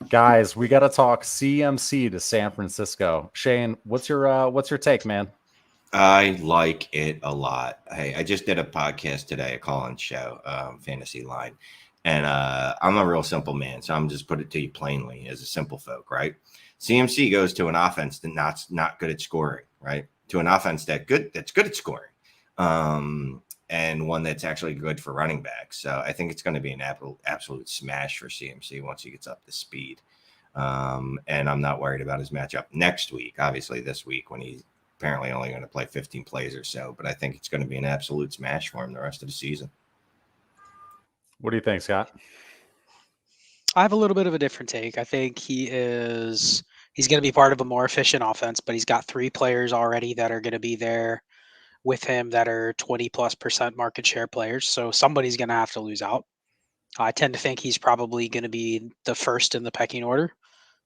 Guys, we got to talk CMC to San Francisco. Shane, what's your take, man? I like it a lot. Hey, I just did a podcast today, a call-in show, Fantasy Line, and I'm a real simple man, so I'm just put it to you plainly as a simple folk, right? CMC goes to an offense that's not good at scoring, right? To an offense that's good at scoring, and one that's actually good for running backs. So I think it's going to be an absolute smash for CMC once he gets up to speed. And I'm not worried about his matchup next week. Obviously, this week when he's apparently only going to play 15 plays or so, but I think it's going to be an absolute smash for him the rest of the season. What do you think, Scott? I have a little bit of a different take. I think he's going to be part of a more efficient offense, but he's got 3 players already that are going to be there with him that are 20+% market share players. So somebody's going to have to lose out. I tend to think he's probably going to be the first in the pecking order.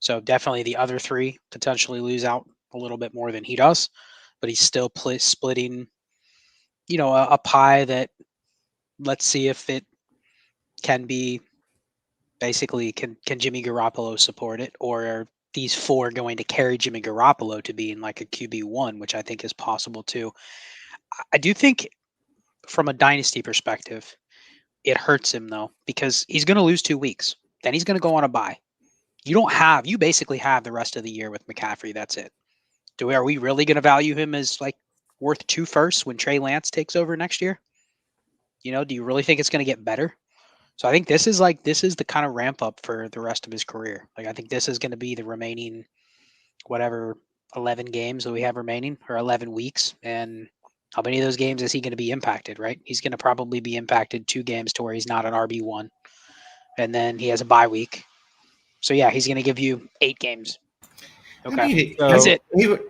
So definitely the other 3 potentially lose out a little bit more than he does, but he's still splitting, a pie that, let's see if it can be basically, can Jimmy Garoppolo support it, or are these 4 going to carry Jimmy Garoppolo to being like a QB1, which I think is possible too. I do think from a dynasty perspective, it hurts him though, because he's going to lose 2 weeks. Then he's going to go on a bye. You basically have the rest of the year with McCaffrey. That's it. Are we really going to value him as like worth 2 firsts when Trey Lance takes over next year? Do you really think it's going to get better? So I think this is the kind of ramp up for the rest of his career. Like, I think this is going to be the remaining, whatever, 11 games that we have remaining, or 11 weeks. And how many of those games is he going to be impacted, right? He's going to probably be impacted 2 games to where he's not an RB1. And then he has a bye week. So yeah, he's going to give you 8 games. Okay, that's it.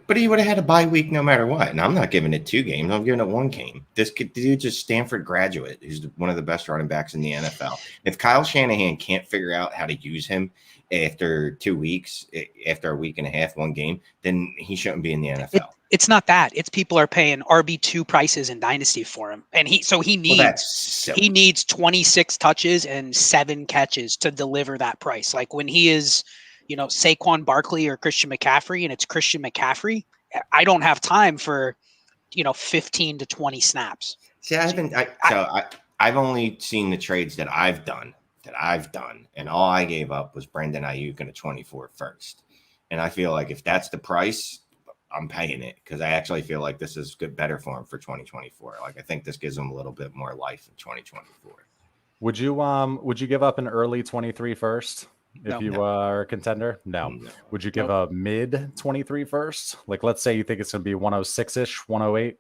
But he would have had a bye week no matter what. And I'm not giving it 2 games. I'm giving it 1 game. This dude's a Stanford graduate. He's one of the best running backs in the NFL. If Kyle Shanahan can't figure out how to use him after 2 weeks, after a week and a half, 1 game, then he shouldn't be in the NFL. It's not that. It's people are paying RB2 prices in Dynasty for him. And he needs 26 touches and 7 catches to deliver that price. Like when he is, Saquon Barkley or Christian McCaffrey, and it's Christian McCaffrey, I don't have time for, 15 to 20 snaps. See, I've only seen the trades that I've done, and all I gave up was Brandon Ayuk and a 24 first. And I feel like if that's the price, I'm paying it, because I actually feel like this is better for him for 2024. Like, I think this gives him a little bit more life in 2024. Would you give up an early 23 first if you are a contender? No. Would you give a mid 23 first? Like, let's say you think it's going to be 106-ish, 108.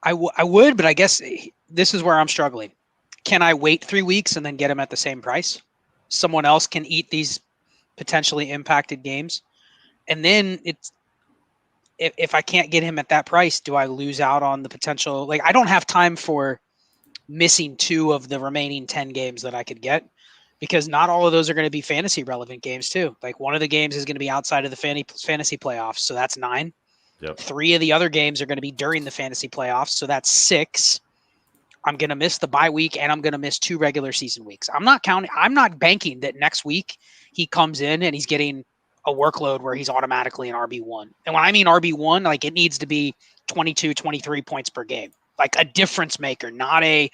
I would, but I guess this is where I'm struggling. Can I wait 3 weeks and then get him at the same price? Someone else can eat these potentially impacted games. And then if I can't get him at that price, do I lose out on the potential? Like, I don't have time for missing 2 of the remaining 10 games that I could get, because not all of those are going to be fantasy relevant games too. Like, one of the games is going to be outside of the fantasy playoffs. So that's 9. Yep. 3 of the other games are going to be during the fantasy playoffs. So that's 6. I'm going to miss the bye week, and I'm going to miss 2 regular season weeks. I'm not banking that next week he comes in and he's getting a workload where he's automatically an RB1. And when I mean RB1, like, it needs to be 22, 23 points per game, like a difference maker, not he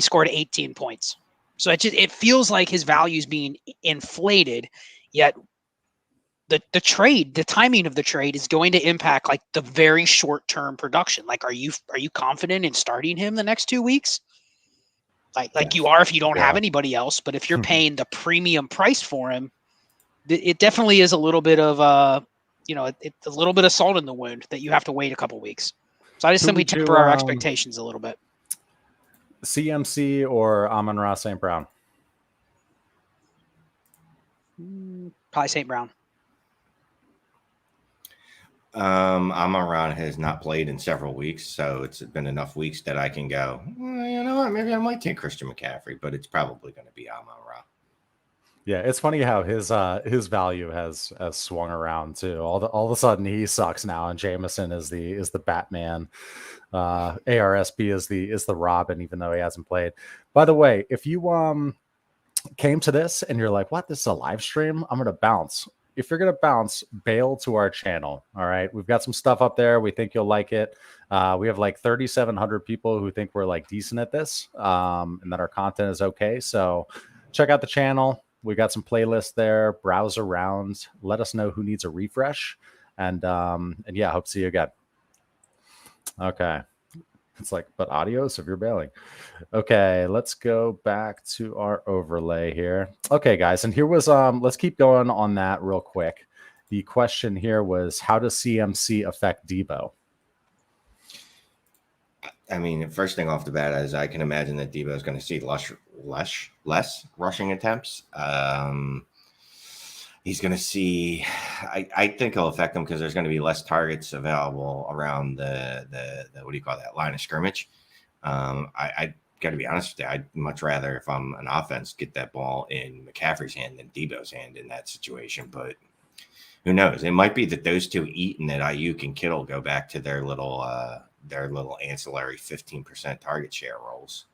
scored 18 points. So it feels like his value is being inflated, yet the timing of the trade is going to impact like the very short-term production. Like, are you confident in starting him the next 2 weeks? Like you are if you don't have anybody else, but if you're paying the premium price for him, it definitely is a little bit of it's a little bit of salt in the wound that you have to wait a couple weeks. So I just simply temper our expectations a little bit. CMC or Amon-Ra St. Brown? Probably St. Brown. Amon-Ra has not played in several weeks, so it's been enough weeks that I can go, well, you know what, maybe I might take Christian McCaffrey, but it's probably going to be Amon-Ra. Yeah, it's funny how his value has swung around too. All of a sudden he sucks now, and Jameson is the Batman. ARSP is the Robin, even though he hasn't played. By the way, if you came to this and you're like, what? This is a live stream? I'm going to bounce. If you're going to bounce, bail to our channel. All right. We've got some stuff up there. We think you'll like it. We have like 3,700 people who think we're like decent at this and that our content is okay. So check out the channel. We got some playlists there. Browse around. Let us know who needs a refresh. And yeah, hope to see you again. Okay. It's like, but audio, so if you're bailing. Okay, let's go back to our overlay here. Okay, guys, and here was let's keep going on that real quick. The question here was, how does CMC affect Debo? I mean, the first thing off the bat is I can imagine that Debo is going to see less rushing attempts. He's going to see, I think he'll affect him because there's going to be less targets available around the what do you call that, line of scrimmage. I got to be honest with you, I'd much rather, if I'm an offense, get that ball in McCaffrey's hand than Debo's hand in that situation. But who knows? It might be that those two eat and that Ayuk and Kittle go back to their little ancillary 15% target share roles.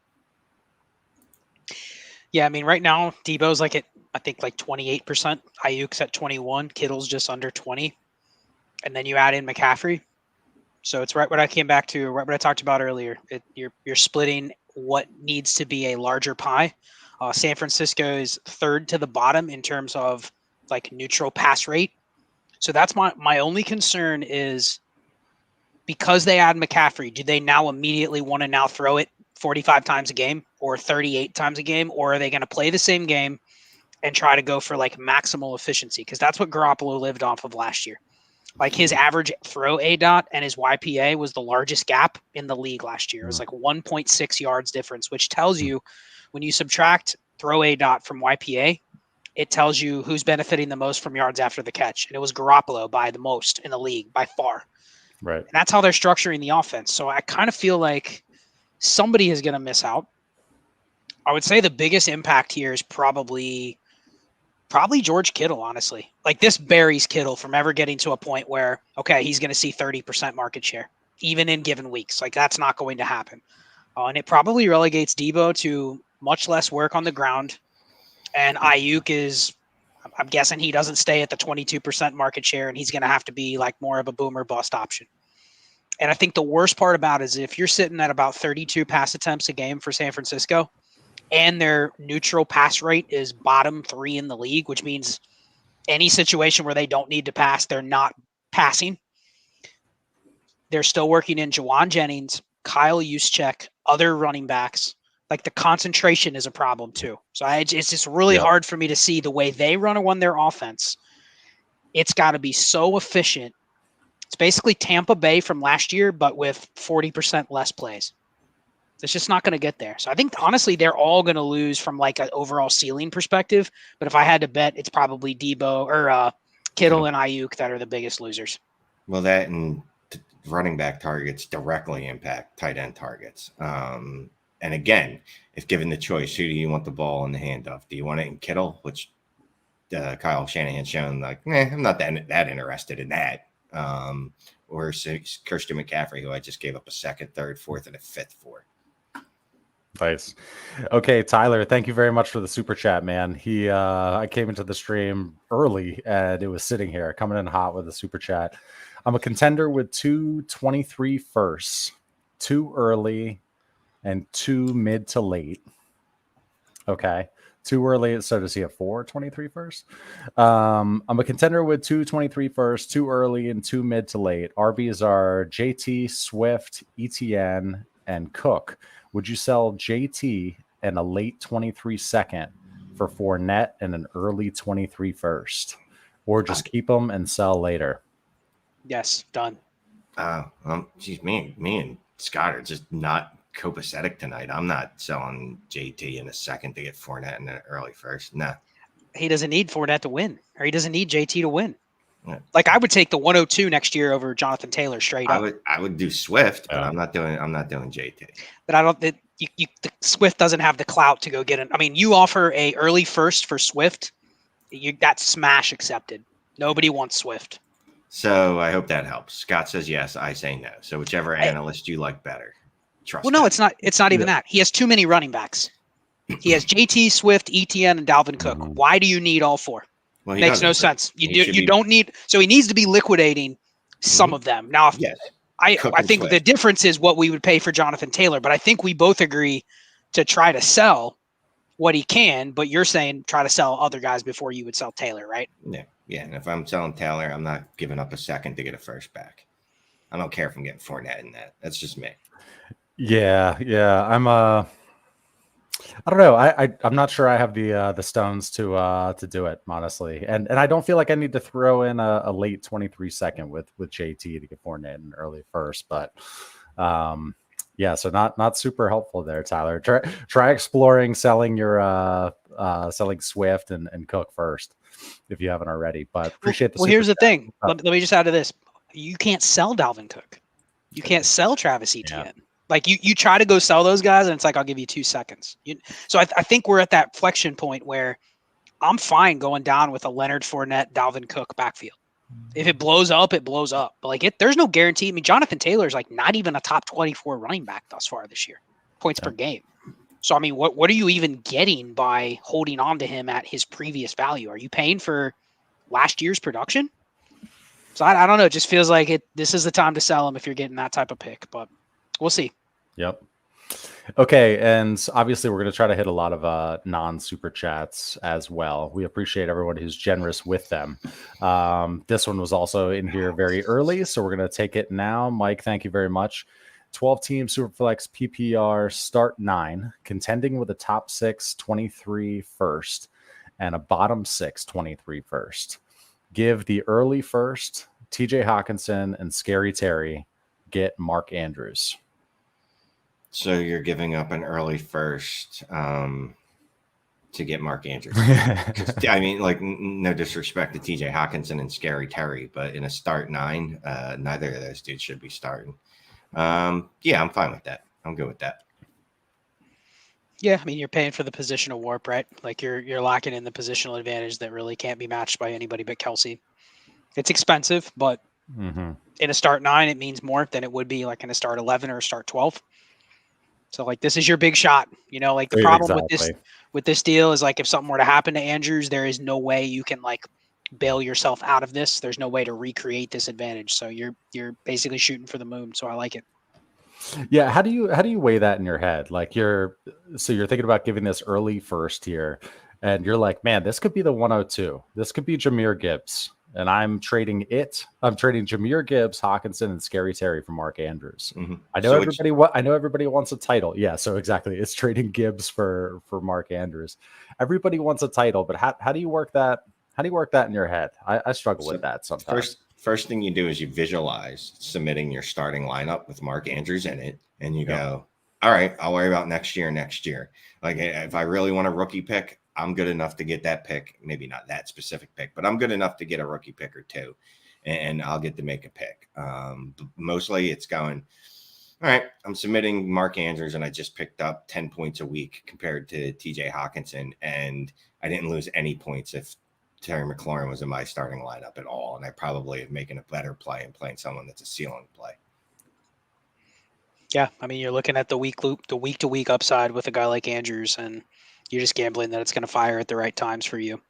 Yeah, I mean, right now, Debo's like at, I think, like 28%. Ayuk's at 21. Kittle's just under 20. And then you add in McCaffrey. So it's right what I came back to, right what I talked about earlier. You're splitting what needs to be a larger pie. San Francisco is third to the bottom in terms of like neutral pass rate. So that's my only concern is, because they add McCaffrey, do they now immediately want to now throw it 45 times a game or 38 times a game? Or are they going to play the same game and try to go for like maximal efficiency? Because that's what Garoppolo lived off of last year. Like his average throw ADOT and his YPA was the largest gap in the league last year. It was like 1.6 yards difference, which tells you when you subtract throw ADOT from YPA, it tells you who's benefiting the most from yards after the catch. And it was Garoppolo by the most in the league by far. Right. And that's how they're structuring the offense. So I kind of feel like somebody is going to miss out. I would say the biggest impact here is probably George Kittle, honestly. Like this buries Kittle from ever getting to a point where, okay, he's going to see 30% market share, even in given weeks. Like that's not going to happen. And it probably relegates Debo to much less work on the ground. And Ayuk is, I'm guessing he doesn't stay at the 22% market share, and he's going to have to be like more of a boom or bust option. And I think the worst part about it is if you're sitting at about 32 pass attempts a game for San Francisco, and their neutral pass rate is bottom 3 in the league, which means any situation where they don't need to pass, they're not passing. They're still working in Juwan Jennings, Kyle Juszczyk, other running backs. Like the concentration is a problem too. So it's just really hard for me to see the way they run their offense. It's got to be so efficient. It's basically Tampa Bay from last year, but with 40% less plays. It's just not going to get there. So I think, honestly, they're all going to lose from like an overall ceiling perspective. But if I had to bet, it's probably Debo or Kittle and Ayuk that are the biggest losers. Well, that and running back targets directly impact tight end targets. And again, if given the choice, who do you want the ball in the hand of? Do you want it in Kittle, which Kyle Shanahan's shown like, I'm not that interested in that. Or Christian McCaffrey, who I just gave up a second, third, fourth, and a fifth for. Nice. Okay, Tyler, thank you very much for the super chat, man. I came into the stream early and it was sitting here coming in hot with a super chat. I'm a contender with 223 firsts, 2 early and 2 mid to late. Okay. 2 early. So does he have 423 first? I'm a contender with 223 first, 2 early and 2 mid to late. RBs are JT, Swift, Etienne, and Cook. Would you sell JT and a late 23 second for Fournette and an early 23 first? Or just keep them and sell later? Yes, done. Geez, me and Scott are just not copacetic tonight. I'm not selling JT in a second to get Fournette in an early first. Nah. He doesn't need Fournette to win, or he doesn't need JT to win. Yeah. Like I would take the 102 next year over Jonathan Taylor straight up. I would do Swift, but I'm not doing JT. But I don't. The Swift doesn't have the clout to go get it. I mean, you offer a early first for Swift, that's smash accepted. Nobody wants Swift. So I hope that helps. Scott says yes. I say no. So whichever analyst you like better. Trust. Well, no, it's not. It's not even that. He has too many running backs. He has JT, Swift, Etienne, and Dalvin Cook. Mhm. Why do you need all four? Well, he Makes no doesn't. sense. You don't need. So he needs to be liquidating some of them. Now, if, Yes. I Cook and think Swift. the difference is what we would pay for Jonathan Taylor, but I think we both agree to try to sell what he can, but you're saying try to sell other guys before you would sell Taylor, right? Yeah. And if I'm selling Taylor, I'm not giving up a second to get a first back. I don't care if I'm getting Fournette in that. That's just me. Yeah. I don't know. I'm not sure I have the stones to do it, honestly. And I don't feel like I need to throw in a late 23 second with JT to get Fournette in early first, but yeah, so not super helpful there, Tyler. Try exploring selling your selling Swift and Cook first if you haven't already. But appreciate the. Well, here's the thing. Let me just add to this. You can't sell Dalvin Cook. You can't sell Travis Etienne. Yeah. Like you try to go sell those guys, and it's like I'll give you 2 seconds. So I think we're at that flexion point where I'm fine going down with a Leonard Fournette, Dalvin Cook backfield. If it blows up, it blows up. But like there's no guarantee. I mean, Jonathan Taylor's like not even a top 24 running back thus far this year, points per game. So I mean, what are you even getting by holding on to him at his previous value? Are you paying for last year's production? So I don't know. It just feels like this is the time to sell him if you're getting that type of pick. But we'll see. Yep. Okay, and obviously we're going to try to hit a lot of non-super chats as well. We appreciate everyone who's generous with them. This one was also in here very early, so we're going to take it now. Mike, thank you very much. 12-team Superflex PPR start 9, contending with a top 6, 23 first, and a bottom 6, 23 first. Give the early first, TJ Hawkinson and Scary Terry. Get Mark Andrews. So you're giving up an early first to get Mark Andrews. I mean, like, no disrespect to TJ Hawkinson and Scary Terry, but in a start 9, neither of those dudes should be starting. Yeah, I'm fine with that. I'm good with that. Yeah, I mean, you're paying for the positional warp, right? Like you're locking in the positional advantage that really can't be matched by anybody but Kelsey. It's expensive, but in a start 9, it means more than it would be like in a start 11 or a start 12. So like this is your big shot, like the problem with this deal is like if something were to happen to Andrews, there is no way you can like bail yourself out of this. There's no way to recreate this advantage. So you're basically shooting for the moon. So I like it. Yeah, how do you weigh that in your head? Like you're thinking about giving this early first here, and you're like, man, this could be the 102. This could be Jahmyr Gibbs. And I'm trading Jahmyr Gibbs, Hawkinson, and Scary Terry for Mark Andrews. Mm-hmm. I know everybody wants a title. Yeah, so exactly. It's trading Gibbs for Mark Andrews. Everybody wants a title, but how do you work that? How do you work that in your head? I struggle with that sometimes. First thing you do is you visualize submitting your starting lineup with Mark Andrews in it, and you go, all right, I'll worry about next year. Like if I really want a rookie pick, I'm good enough to get that pick. Maybe not that specific pick, but I'm good enough to get a rookie pick or 2, and I'll get to make a pick. Mostly it's going, all right, I'm submitting Mark Andrews, and I just picked up 10 points a week compared to TJ Hawkinson, and I didn't lose any points if Terry McLaurin was in my starting lineup at all, and I probably am making a better play and playing someone that's a ceiling play. Yeah, I mean, you're looking at the week-to-week upside with a guy like Andrews, and you're just gambling that it's going to fire at the right times for you.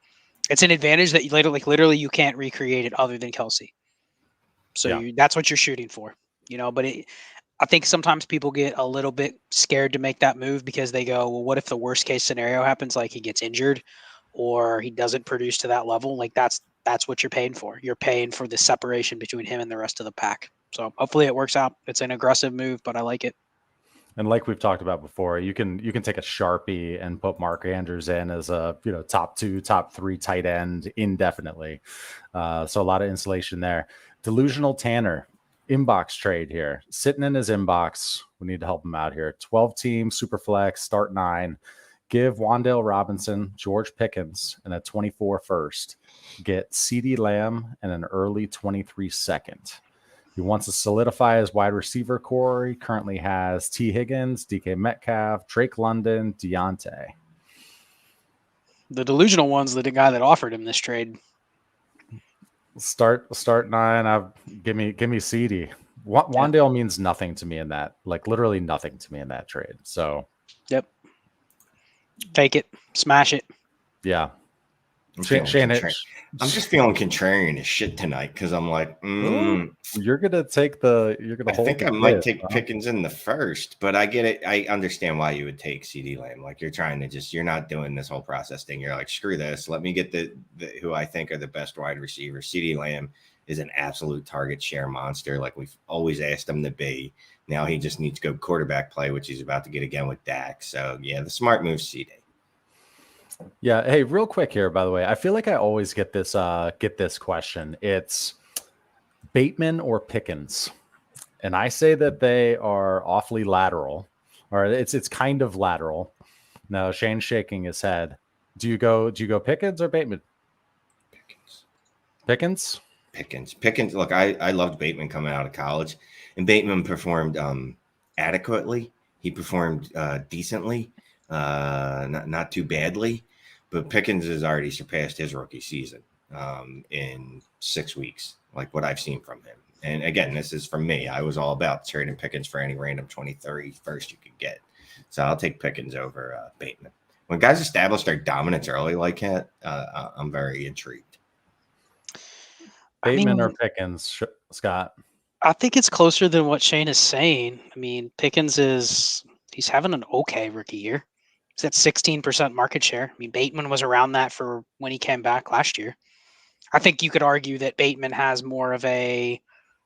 It's an advantage that you literally you can't recreate it other than Kelsey. So that's what you're shooting for, But I think sometimes people get a little bit scared to make that move because they go, well, what if the worst case scenario happens? Like he gets injured or he doesn't produce to that level. Like that's what you're paying for. You're paying for the separation between him and the rest of the pack. So hopefully it works out. It's an aggressive move, but I like it. And like we've talked about before, you can take a Sharpie and put Mark Andrews in as a top 2, top 3 tight end indefinitely. So a lot of insulation there. Delusional Tanner, inbox trade here, sitting in his inbox. We need to help him out here. 12-team Superflex start 9. Give Wan'Dale Robinson, George Pickens, and a 24 first. Get CeeDee Lamb and an early 23 second. He wants to solidify his wide receiver core. He currently has T. Higgins, DK Metcalf, Drake London, Deontay. The delusional one's the guy that offered him this trade. Start 9. Give me CeeDee. Wan'Dale means nothing to me in that, like literally nothing to me in that trade. So, yep. Take it. Smash it. Yeah. I'm Shane, just feeling contrarian as shit tonight because I'm like, you're gonna I hold. think I might take Pickens in the first, but I get it. I understand why you would take CeeDee Lamb. Like you're trying to you're not doing this whole process thing. You're like, screw this. Let me get the who I think are the best wide receivers. CeeDee Lamb is an absolute target share monster, like we've always asked him to be. Now he just needs to go quarterback play, which he's about to get again with Dak. So yeah, the smart move, CeeDee. Yeah. Hey, real quick here, by the way, I feel like I always get this question. It's Bateman or Pickens. And I say that they are awfully lateral, or it's kind of lateral. Now Shane's shaking his head. Do you go Pickens or Bateman? Pickens. Look, I loved Bateman coming out of college, and Bateman performed adequately. He performed decently, not too badly. But Pickens has already surpassed his rookie season in 6 weeks, like what I've seen from him. And again, this is from me. I was all about trading Pickens for any random 23rd first you could get. So I'll take Pickens over Bateman. When guys establish their dominance early like that, I'm very intrigued. Bateman or Pickens, Scott? I think it's closer than what Shane is saying. I mean, Pickens he's having an okay rookie year. He's at 16% market share. I mean, Bateman was around that for when he came back last year. I think you could argue that Bateman has more of a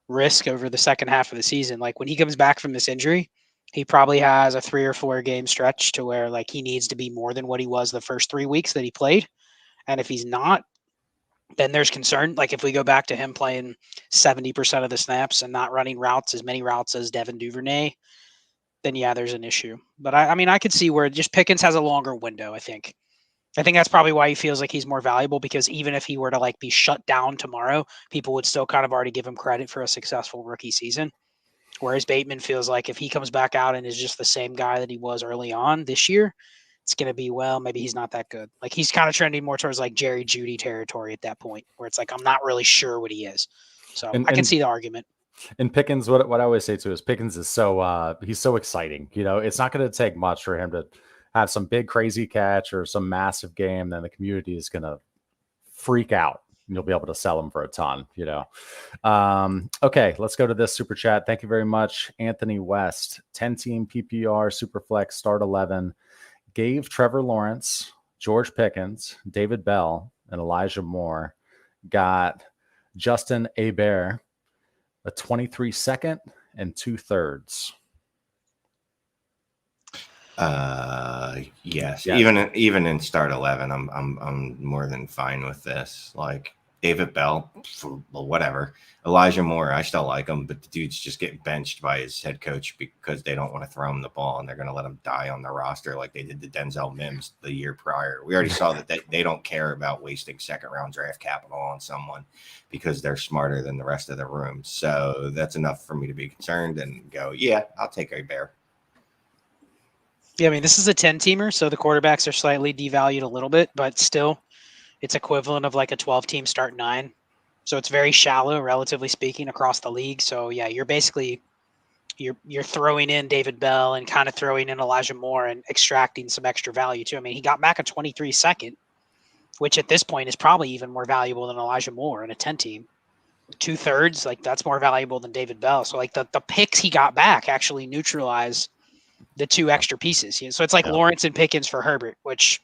risk over the second half of the season. Like when he comes back from this injury, he probably has a 3 or 4 game stretch to where like he needs to be more than what he was the first 3 weeks that he played. And if he's not, then there's concern. Like if we go back to him playing 70% of the snaps and not running as many routes as Devin Duvernay, then yeah, there's an issue. But I mean, I could see where just Pickens has a longer window, I think. I think that's probably why he feels like he's more valuable, because even if he were to like be shut down tomorrow, people would still kind of already give him credit for a successful rookie season. Whereas Bateman feels like if he comes back out and is just the same guy that he was early on this year, it's going to be, well, maybe he's not that good. Like he's kind of trending more towards like Jerry Jeudy territory at that point, where it's like, I'm not really sure what he is. So I can see the argument. And Pickens, what I always say too is Pickens is he's so exciting. You know, it's not going to take much for him to have some big crazy catch or some massive game. Then the community is going to freak out. And you'll be able to sell him for a ton. You know. Okay, let's go to this super chat. Thank you very much, Anthony West. 10-team PPR Superflex start 11 gave Trevor Lawrence, George Pickens, David Bell, and Elijah Moore. Got Justin Hebert a 23 second and 2/3. Yes. Even in start 11, I'm more than fine with this. Like David Bell, whatever. Elijah Moore, I still like him, but the dude's just getting benched by his head coach because they don't want to throw him the ball and they're going to let him die on the roster like they did to Denzel Mims the year prior. We already saw that they don't care about wasting second-round draft capital on someone because they're smarter than the rest of the room. So that's enough for me to be concerned and go, yeah, I'll take a bear. Yeah, I mean, this is a 10-teamer, so the quarterbacks are slightly devalued a little bit, but still, it's equivalent of like a 12-team start 9. So it's very shallow, relatively speaking, across the league. So yeah, you're basically you're throwing in David Bell and kind of throwing in Elijah Moore and extracting some extra value too. I mean, he got back a 23 second, which at this point is probably even more valuable than Elijah Moore in a 10-team. 2/3, like that's more valuable than David Bell. So like the picks he got back actually neutralize the 2 extra pieces. So it's like Lawrence and Pickens for Herbert, which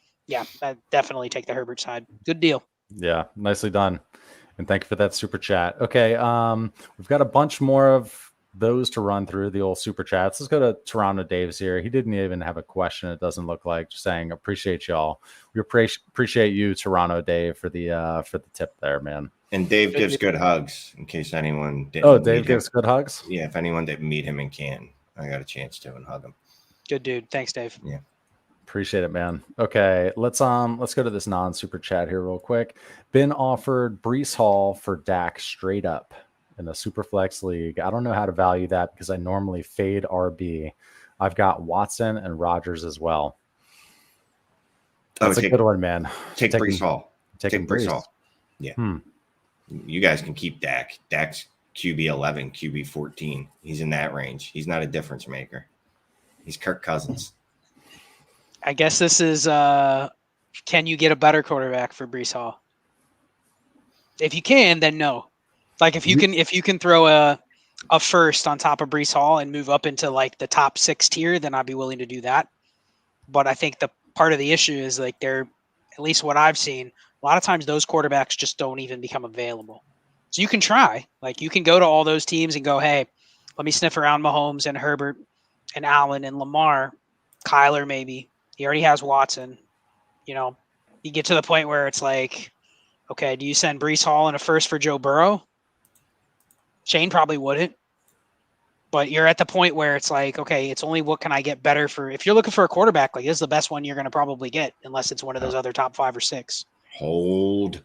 I'd definitely take the Herbert side. Good deal. Yeah, nicely done. And thank you for that super chat. Okay, we've got a bunch more of those to run through, the old super chats. Let's go to Toronto Dave's here. He didn't even have a question, it doesn't look like, just saying appreciate y'all. We appreciate you, Toronto Dave, for the tip there, man. And Dave gives good hugs in case anyone didn't. Oh, Dave gives good hugs? Yeah, if anyone didn't meet him and can, I got a chance to and hug him. Good dude. Thanks, Dave. Yeah. Appreciate it, man. Okay, let's go to this non-super chat here real quick. Been offered Breece Hall for Dak straight up in the Superflex League. I don't know how to value that because I normally fade RB. I've got Watson and Rodgers as well. That's a good one, man. Take Breece Hall. Take Breece Hall. Yeah. You guys can keep Dak. Dak's QB 11, QB 14. He's in that range. He's not a difference maker. He's Kirk Cousins. I guess this is can you get a better quarterback for Breece Hall? If you can, then no. Like if you can throw a first on top of Breece Hall and move up into like the top 6 tier, then I'd be willing to do that. But I think the part of the issue is like they're, at least what I've seen, a lot of times those quarterbacks just don't even become available. So you can try, like you can go to all those teams and go, hey, let me sniff around Mahomes and Herbert and Allen and Lamar, Kyler maybe. He already has Watson. You know, you get to the point where it's like, okay, do you send Breece Hall and a first for Joe Burrow? Shane probably wouldn't. But you're at the point where it's like, okay, it's only what can I get better for. If you're looking for a quarterback, like this is the best one you're going to probably get, unless it's one of those other top 5 or 6. Hold.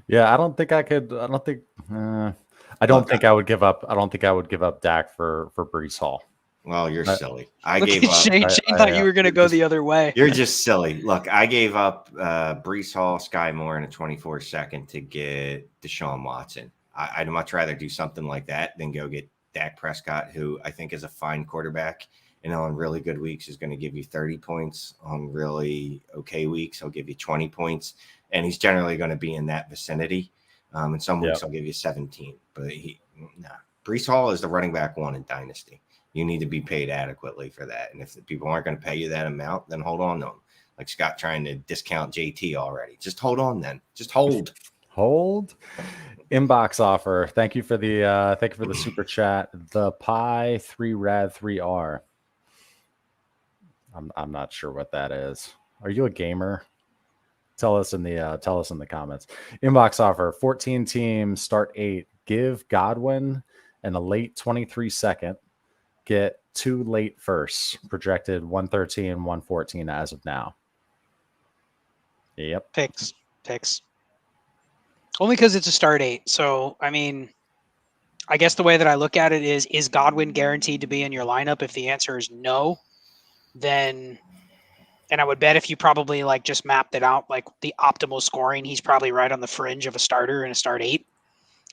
Yeah, I don't think I could. I don't think. I don't think I would give up. I don't think I would give up Dak for Breece Hall. Well, you're silly. I gave up. Shane thought you were going to go the other way. You're just silly. Look, I gave up Breece Hall, Sky Moore in a 24-second to get Deshaun Watson. I'd much rather do something like that than go get Dak Prescott, who I think is a fine quarterback. And on really good weeks is going to give you 30 points. On really okay weeks, he'll give you 20 points. And he's generally going to be in that vicinity. In some weeks, I'll give you 17. But Breece Hall is the running back 1 in Dynasty. You need to be paid adequately for that. And if the people aren't going to pay you that amount, then hold on to them. Like Scott trying to discount JT already. Just hold on then. Just hold. Hold. Inbox offer. Thank you for the super chat. The Pi 3 Rad 3R. I'm not sure what that is. Are you a gamer? Tell us in the comments. Inbox offer. 14 teams, start 8. Give Godwin and a late 23 second. Get 2 late firsts. Projected 113, 114 as of now. Yep. Picks. Only because it's a start 8. So, I mean, I guess the way that I look at it is Godwin guaranteed to be in your lineup? If the answer is no, then, and I would bet if you probably like just mapped it out, like the optimal scoring, he's probably right on the fringe of a starter in a start 8.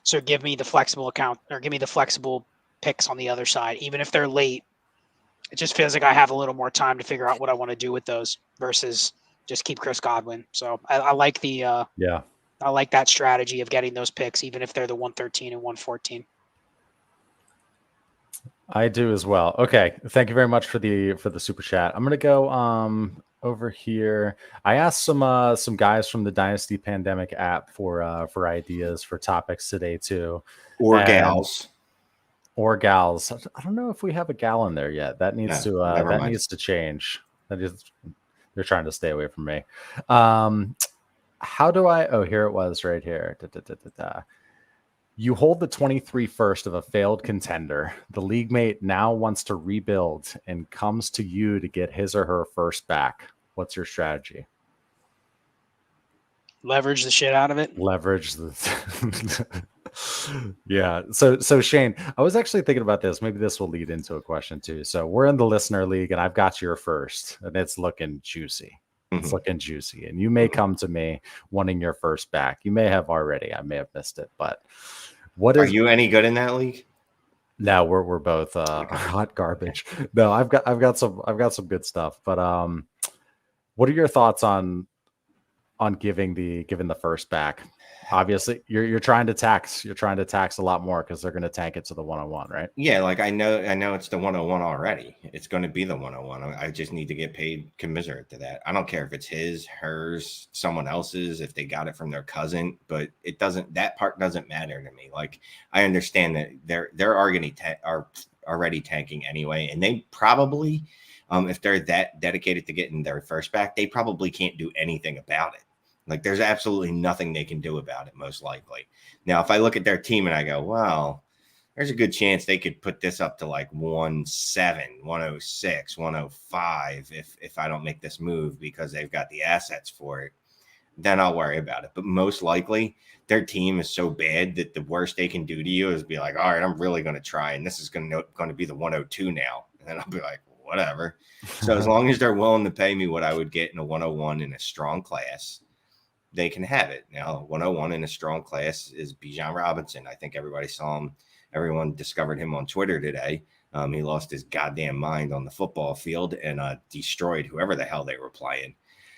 So give me the flexible account, or give me the flexible picks on the other side. Even if they're late, it just feels like I have a little more time to figure out what I want to do with those versus just keep Chris Godwin. So I like the I like that strategy of getting those picks, even if they're the 113 and 114. I do as well. Okay, thank you very much for the super chat. I'm gonna go over here. I asked some guys from the Dynasty Pandemic app for ideas for topics today too, or gals. I don't know if we have a gal in there yet. That needs needs to change. They're trying to stay away from me. How do I? Oh, here it was right here. You hold the 23 first of a failed contender. The league mate now wants to rebuild and comes to you to get his or her first back. What's your strategy? Leverage the shit out of it. Leverage the. Yeah. So Shane, I was actually thinking about this. Maybe this will lead into a question too. So we're in the listener league, and I've got your first, and it's looking juicy. It's looking juicy, and you may come to me wanting your first back. You may have already. I may have missed it, but are you any good in that league? No, we're both hot garbage. No, I've got some good stuff. But what are your thoughts on giving the first back? Obviously, you're trying to tax a lot more because they're going to tank it to the 101, right? Yeah, like I know it's the 101 already. It's going to be the 101. I just need to get paid commensurate to that. I don't care if it's his, hers, someone else's, if they got it from their cousin, but that part doesn't matter to me. Like I understand that they're already tanking anyway, and they probably if they're that dedicated to getting their first back, they probably can't do anything about it. Like there's absolutely nothing they can do about it, most likely. Now, if I look at their team and I go, well, there's a good chance they could put this up to like 107, 106, 105 if I don't make this move because they've got the assets for it, then I'll worry about it. But most likely their team is so bad that the worst they can do to you is be like, all right, I'm really going to try. And this is going to be the 102 now. And then I'll be like, whatever. So as long as they're willing to pay me what I would get in a 101 in a strong class, they can have it. Now, 101 in a strong class is Bijan Robinson. I think everybody saw him. Everyone discovered him on Twitter today. He lost his goddamn mind on the football field and destroyed whoever the hell they were playing.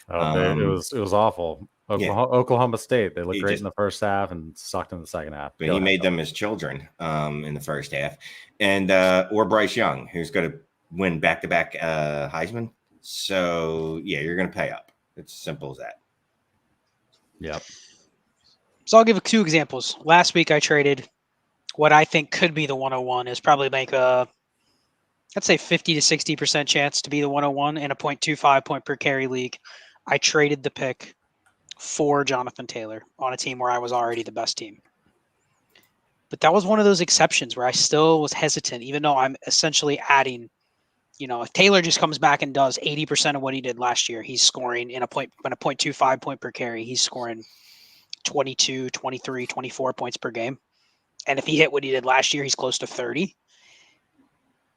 It was awful. Oklahoma State. They looked great in the first half and sucked in the second half. But he made them his children in the first half, and or Bryce Young, who's going to win back-to-back Heisman. So yeah, you're going to pay up. It's as simple as that. Yep. So I'll give 2 examples. Last week I traded what I think could be the 101 is probably make I'd say 50 to 60% chance to be the 101 in a 0.25 point per carry league. I traded the pick for Jonathan Taylor on a team where I was already the best team. But that was one of those exceptions where I still was hesitant, even though I'm essentially adding, if Taylor just comes back and does 80% of what he did last year, he's scoring in a 0.25 point per carry. He's scoring 22, 23, 24 points per game. And if he hit what he did last year, he's close to 30.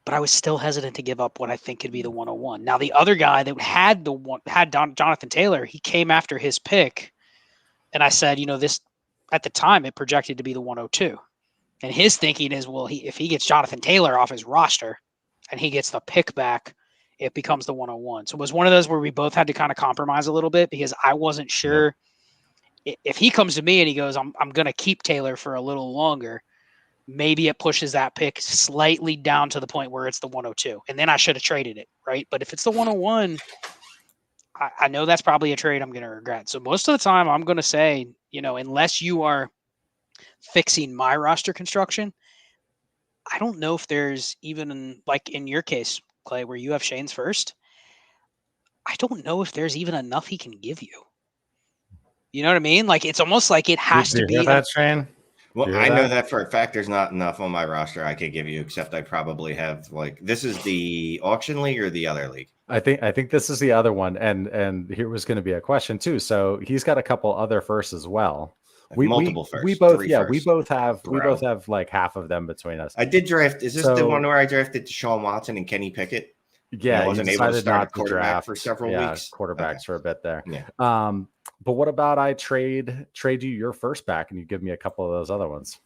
But I was still hesitant to give up what I think could be the 101. Now, the other guy that had Jonathan Taylor, he came after his pick. And I said, this at the time, it projected to be the 102. And his thinking is, well, if he gets Jonathan Taylor off his roster and he gets the pick back, it becomes the 101. So it was one of those where we both had to kind of compromise a little bit because I wasn't sure if he comes to me and he goes, I'm going to keep Taylor for a little longer. Maybe it pushes that pick slightly down to the point where it's the 102. And then I should have traded it, right? But if it's the 101, I know that's probably a trade I'm going to regret. So most of the time I'm going to say, unless you are fixing my roster construction, I don't know if there's even, like in your case, Clay, where you have Shane's first, I don't know if there's even enough he can give you. You know what I mean? Like, it's almost like it has to be. Hear that, Shane? Well, I know that for a fact there's not enough on my roster I could give you, except I probably have this is the auction league or the other league? I think this is the other one, and here was going to be a question too. So he's got a couple other firsts as well. Multiple firsts. We both have like half of them between us. I did draft. Is this the one where I drafted Deshaun Watson and Kenny Pickett? Yeah, I wasn't able to start a quarterback for several weeks. Quarterbacks for a bit there. Yeah. But what about I trade you your first back and you give me a couple of those other ones?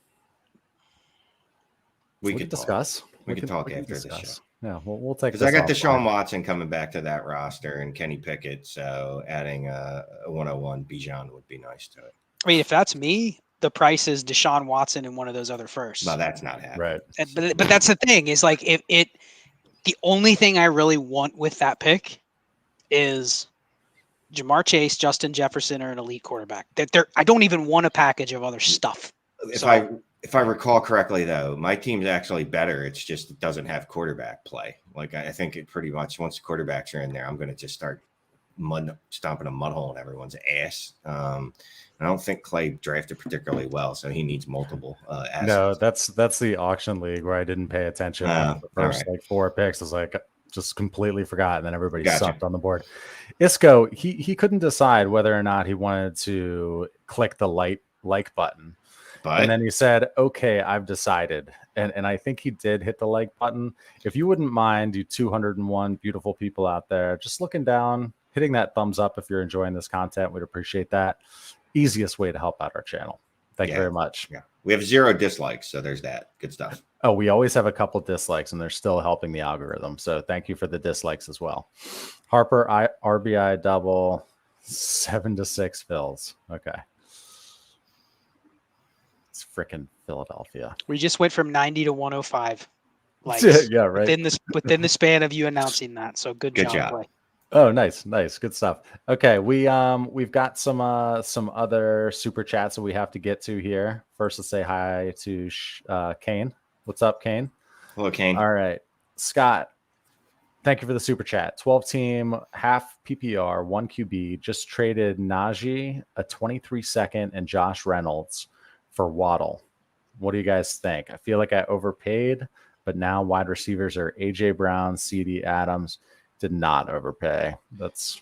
We could discuss. We can talk after this show. Yeah, we'll take. Because I got Deshaun Watson coming back to that roster and Kenny Pickett, so adding a 101 Bijan would be nice to it. I mean, if that's me, the price is Deshaun Watson and one of those other firsts. No, that's not happening. Right. But that's the thing is like the only thing I really want with that pick is Jamar Chase, Justin Jefferson, or an elite quarterback. I don't even want a package of other stuff. If I recall correctly, though, my team's actually better. It's just it doesn't have quarterback play. Like I think it pretty much once the quarterbacks are in there, I'm going to just start stomping a mud hole in everyone's ass. I don't think Clay drafted particularly well, so he needs multiple assets. No, that's the auction league where I didn't pay attention. The first like 4 picks was like just completely forgot, and then everybody sucked on the board. Isco, he couldn't decide whether or not he wanted to click the like button. And then he said, okay, I've decided. And I think he did hit the like button. If you wouldn't mind, you 201 beautiful people out there, just looking down, hitting that thumbs up if you're enjoying this content. We'd appreciate that. Easiest way to help out our channel. Thank you very much. Yeah. We have 0 dislikes, so there's that. Good stuff. Oh, we always have a couple dislikes, and they're still helping the algorithm. So thank you for the dislikes as well. Harper, RBI double, 7-6 fills. Okay. It's freaking Philadelphia. We just went from 90 to 105. Likes yeah, right. Within the span of you announcing that. So good job. Clay. Oh, nice, good stuff. Okay, we've got some other super chats that we have to get to here. First, let's say hi to Kane. What's up, Kane? Hello, Kane. All right, Scott. Thank you for the super chat. 12 team, half PPR, 1 QB. Just traded Najee, a 23-second, and Josh Reynolds for Waddle. What do you guys think? I feel like I overpaid, but now wide receivers are AJ Brown, CeeDee, Adams. Did not overpay. Not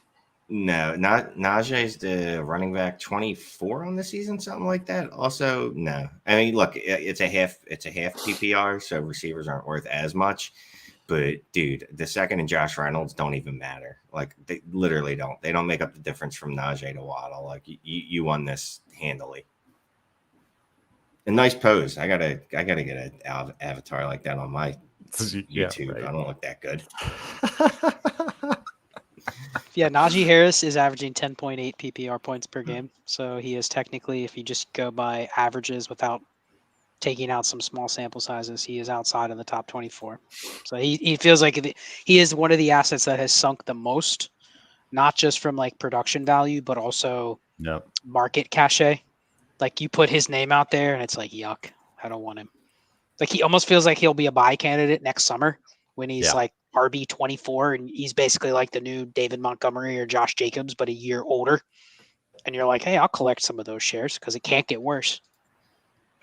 Najee's the running back 24 on the season, something like that. Also, no. I mean, look, it's a half PPR, so receivers aren't worth as much. But dude, the second and Josh Reynolds don't even matter. Like they literally don't. They don't make up the difference from Najee to Waddle. Like you won this handily. A nice pose. I gotta get an avatar like that on my YouTube. Right. I don't look that good. Yeah, Najee Harris is averaging 10.8 PPR points per game. So he is technically, if you just go by averages without taking out some small sample sizes, he is outside of the top 24. So he feels like he is one of the assets that has sunk the most, not just from like production value, but also market cachet. Like you put his name out there and it's like, yuck, I don't want him. Like he almost feels like he'll be a buy candidate next summer when he's like RB 24 and he's basically like the new David Montgomery or Josh Jacobs, but a year older. And you're like, hey, I'll collect some of those shares because it can't get worse.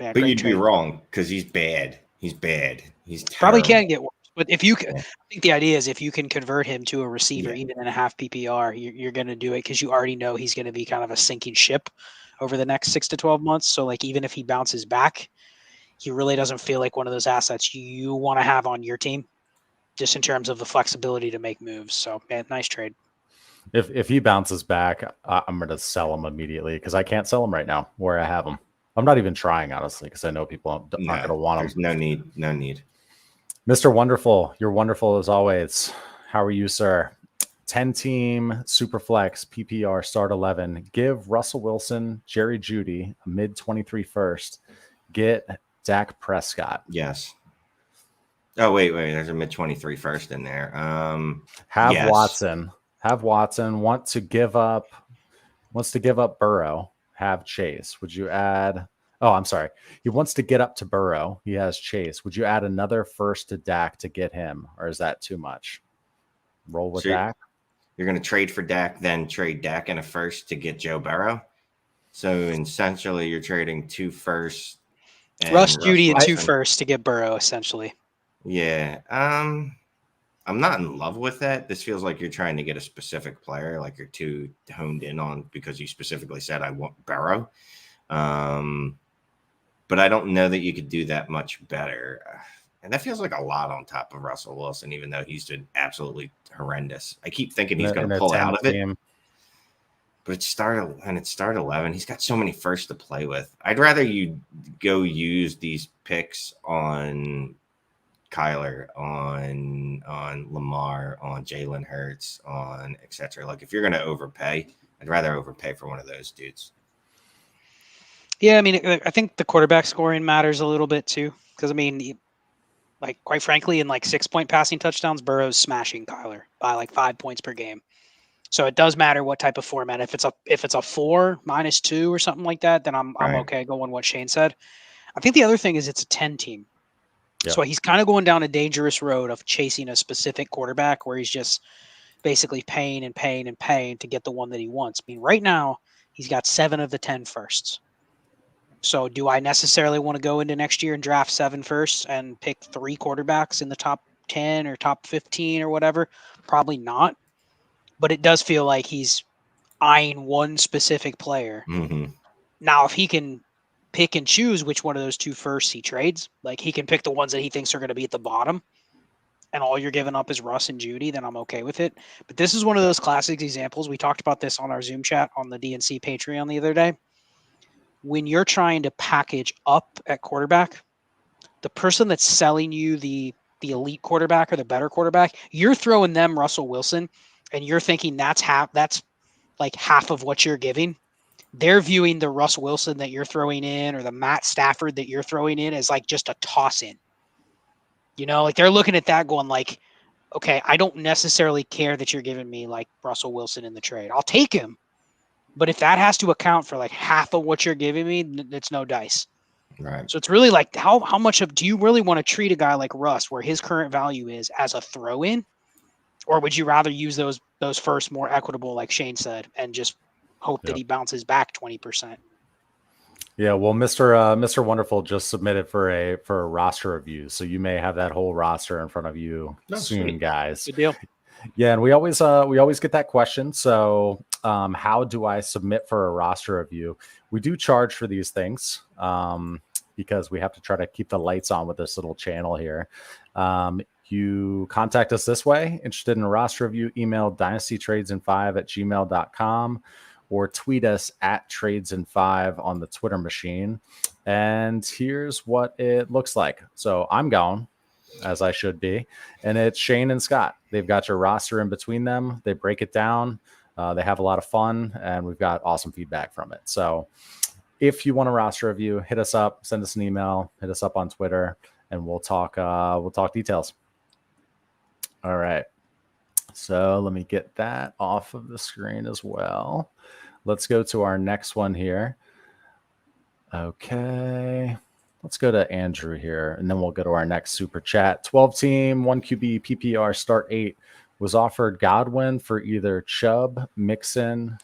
Yeah, But you'd trade. be wrong because he's bad. He's bad. He's terrible. Probably can get worse. But if you can, I think the idea is if you can convert him to a receiver, even in a half PPR, you're going to do it because you already know he's going to be kind of a sinking ship over the next 6 to 12 months. So like even if he bounces back, he really doesn't feel like one of those assets you want to have on your team, just in terms of the flexibility to make moves. So, man, nice trade. If he bounces back, I'm going to sell him immediately because I can't sell him right now where I have him. I'm not even trying, honestly, because I know people aren't going to want him. There's no need. No need. Mr. Wonderful, you're wonderful as always. How are you, sir? 10-team Superflex PPR start 11. Give Russell Wilson, Jerry Jeudy, a mid-23 first. Get Dak Prescott. Yes. Oh, wait. There's a mid-23 first in there. Have Watson. Wants to give up Burrow. Have Chase. Would you add? Oh, I'm sorry. He wants to get up to Burrow. He has Chase. Would you add another first to Dak to get him, or is that too much? Roll with Dak. You're going to trade for Dak, then trade Dak and a first to get Joe Burrow. So essentially, you're trading 2 firsts. Russ Jeudy and 2 firsts to get Burrow, essentially. Yeah. I'm not in love with that. This feels like you're trying to get a specific player, like you're too honed in on because you specifically said I want Burrow. But I don't know that you could do that much better. And that feels like a lot on top of Russell Wilson, even though he's been absolutely horrendous. I keep thinking he's going to pull out of it. But it's start 11. He's got so many firsts to play with. I'd rather you go use these picks on Kyler, on Lamar, on Jaylen Hurts, on etc. Like if you're going to overpay, I'd rather overpay for one of those dudes. Yeah, I mean, I think the quarterback scoring matters a little bit too, because I mean, like quite frankly, in like 6-point passing touchdowns, Burrow's smashing Kyler by like 5 points per game. So it does matter what type of format. If it's a 4 -2 or something like that, then I'm okay going what Shane said. I think the other thing is it's a 10 team. Yeah. So he's kind of going down a dangerous road of chasing a specific quarterback where he's just basically paying to get the one that he wants. I mean, right now he's got 7 of the 10 firsts. So do I necessarily want to go into next year and draft 7 firsts and pick 3 quarterbacks in the top 10 or top 15 or whatever? Probably not. But it does feel like he's eyeing one specific player. Mm-hmm. Now, if he can pick and choose which one of those 2 firsts he trades, like he can pick the ones that he thinks are going to be at the bottom, and all you're giving up is Russ and Jeudy, then I'm okay with it. But this is one of those classic examples. We talked about this on our Zoom chat on the DNC Patreon the other day. When you're trying to package up at quarterback, the person that's selling you the elite quarterback or the better quarterback, you're throwing them Russell Wilson, and you're thinking that's like half of what you're giving. They're viewing the Russ Wilson that you're throwing in or the Matt Stafford that you're throwing in as like just a toss in. You know, like they're looking at that going like, okay, I don't necessarily care that you're giving me like Russell Wilson in the trade. I'll take him. But if that has to account for like half of what you're giving me, it's no dice. Right. So it's really like how much do you really want to treat a guy like Russ where his current value is as a throw in? Or would you rather use those first more equitable, like Shane said, and just hope that he bounces back 20%? Yeah, well, Mr. Wonderful just submitted for a roster review, so you may have that whole roster in front of you soon, guys. Good deal. Yeah, and we always get that question. So, how do I submit for a roster review? We do charge for these things because we have to try to keep the lights on with this little channel here. You contact us this way. Interested in a roster review, email dynastytradesand5@gmail.com. or tweet us at Trades&5 on the Twitter machine. And here's what it looks like. So I'm gone, as I should be, and it's Shane and Scott. They've got your roster in between them. They break it down. They have a lot of fun, and we've got awesome feedback from it. So if you want a roster review, hit us up, send us an email, hit us up on Twitter, and we'll talk details. All right. So let me get that off of the screen as well. Let's go to our next one here. Okay. Let's go to Andrew here, and then we'll go to our next super chat. 12-team, 1 QB, PPR, start 8. Was offered Godwin for either Chubb, Mixon,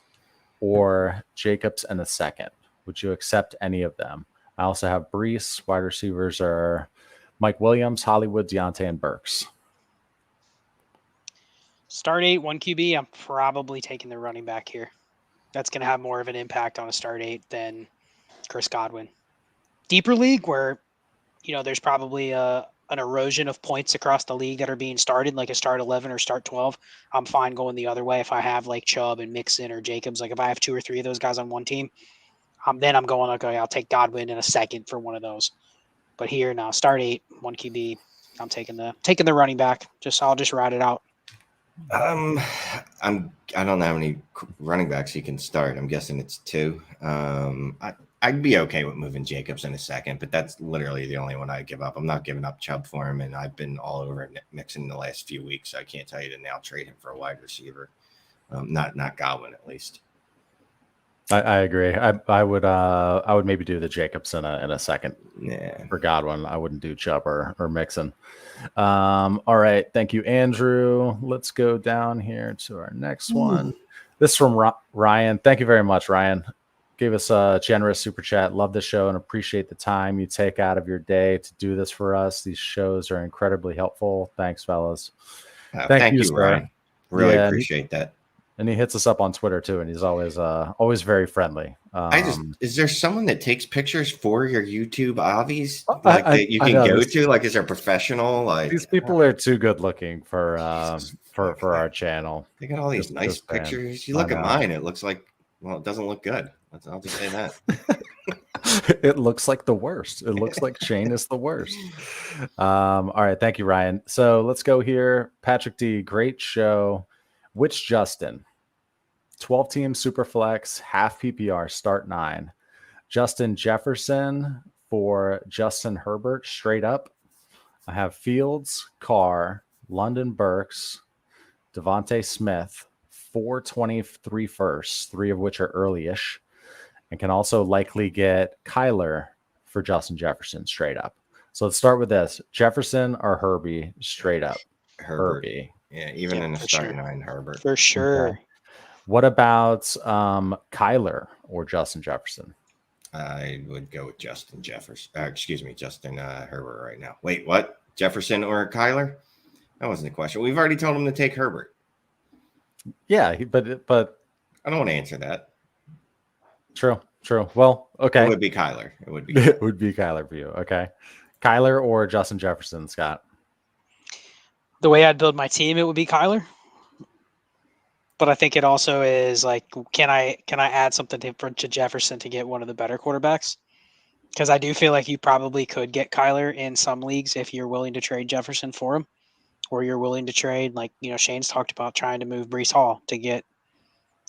or Jacobs in a second. Would you accept any of them? I also have Breece. Wide receivers are Mike Williams, Hollywood, Deontay, and Burks. Start 8, 1 QB. I'm probably taking the running back here. That's going to have more of an impact on a start 8 than Chris Godwin. Deeper league where, there's probably an erosion of points across the league that are being started, like a start 11 or start 12. I'm fine going the other way. If I have like Chubb and Mixon or Jacobs, like if I have 2 or 3 of those guys on one team, then I'm going, okay, I'll take Godwin in a second for one of those. But here now, start 8, 1 QB. I'm taking the running back. I'll just ride it out. I don't know how many running backs you can start. I'm guessing it's 2. I'd be okay with moving Jacobs in a second, but that's literally the only one I give up. I'm not giving up Chubb for him, and I've been all over Mixon the last few weeks. So I can't tell you to now trade him for a wide receiver. Not Godwin, at least. I agree. I would maybe do the Jacobs in a second. Yeah. For Godwin, I wouldn't do Chubb or Mixon. All right, thank you, Andrew. Let's go down here to our next one. This is from Ryan. Thank you very much, Ryan. Gave us a generous super chat. Love the show and appreciate the time you take out of your day to do this for us. These shows are incredibly helpful. Thanks, fellas. Thank you, Ryan. Really appreciate that. And he hits us up on Twitter too, and he's always very friendly. Is there someone that takes pictures for your YouTube obvies that you can go to? Like, is there a professional? Like, these people are too good looking for our channel. They got all these nice pictures. You look at mine, it looks like, well, it doesn't look good. I'll just say that. It looks like the worst. It looks like Shane is the worst. All right, thank you, Ryan. So let's go here. Patrick D, great show. Which Justin? 12-team Superflex, half PPR, start 9. Justin Jefferson for Justin Herbert, straight up. I have Fields, Carr, London Burks, Devontae Smith, 423 firsts, 3 of which are early-ish, and can also likely get Kyler for Justin Jefferson, straight up. So let's start with this. Jefferson or Herbie, straight up? Herbie. Yeah, even in the start 9, Herbert. For sure. Okay. What about Kyler or Justin Jefferson? I would go with Justin Herbert right now. Wait, what? Jefferson or Kyler? That wasn't the question. We've already told him to take Herbert. Yeah, but I don't want to answer that. True. Well, okay. It would be Kyler. It would be Kyler for you. Okay. Kyler or Justin Jefferson, Scott? The way I'd build my team, it would be Kyler. But I think it also is like, can I add something different to Jefferson to get one of the better quarterbacks? Because I do feel like you probably could get Kyler in some leagues if you're willing to trade Jefferson for him, or you're willing to trade, like, Shane's talked about trying to move Breece Hall to get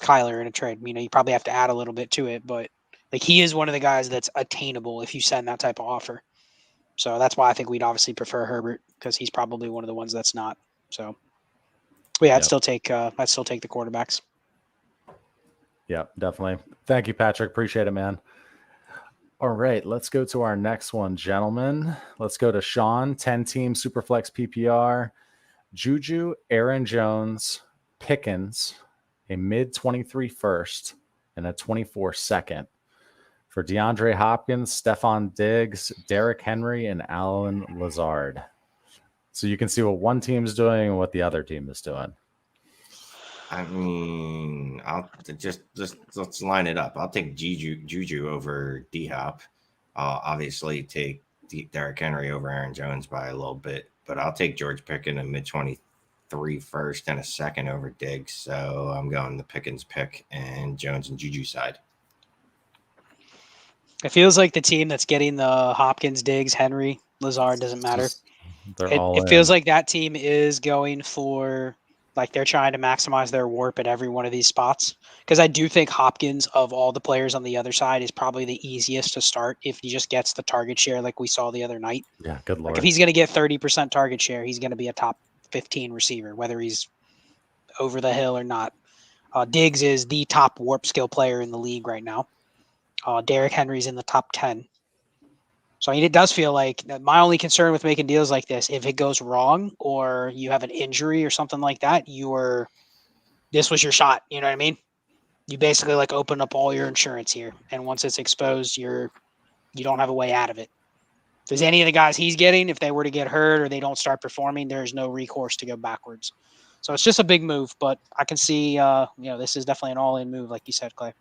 Kyler in a trade. You probably have to add a little bit to it, but like, he is one of the guys that's attainable if you send that type of offer. So that's why I think we'd obviously prefer Herbert, because he's probably one of the ones that's not. So, but yeah, I'd still take the quarterbacks. Yeah, definitely. Thank you, Patrick. Appreciate it, man. All right, let's go to our next one, gentlemen. Let's go to Sean, 10-team Superflex PPR. Juju, Aaron Jones, Pickens, a mid-23 first, and a 24 second. For DeAndre Hopkins, Stephon Diggs, Derrick Henry, and Allen Lazard. So you can see what one team is doing and what the other team is doing. I mean, I'll just let's line it up. I'll take Juju over D-Hop. I'll obviously take Derrick Henry over Aaron Jones by a little bit, but I'll take George Pickens, a mid-23 3 first and a second over Diggs. So I'm going the Pickens pick and Jones and Juju side. It feels like the team that's getting the Hopkins, Diggs, Henry, Lazard, doesn't matter. It feels like that team is going for, like, they're trying to maximize their warp at every one of these spots. Because I do think Hopkins, of all the players on the other side, is probably the easiest to start if he just gets the target share like we saw the other night. Yeah, good lord. Like, if he's going to get 30% target share, he's going to be a top 15 receiver, whether he's over the hill or not. Diggs is the top warp skill player in the league right now. Derrick Henry's in the top 10. So, I mean, it does feel like my only concern with making deals like this, if it goes wrong or you have an injury or something like that, this was your shot. You know what I mean? You basically like open up all your insurance here. And once it's exposed, you don't have a way out of it. If there's any of the guys he's getting, if they were to get hurt or they don't start performing, there's no recourse to go backwards. So it's just a big move, but I can see, this is definitely an all-in move, like you said, Clay.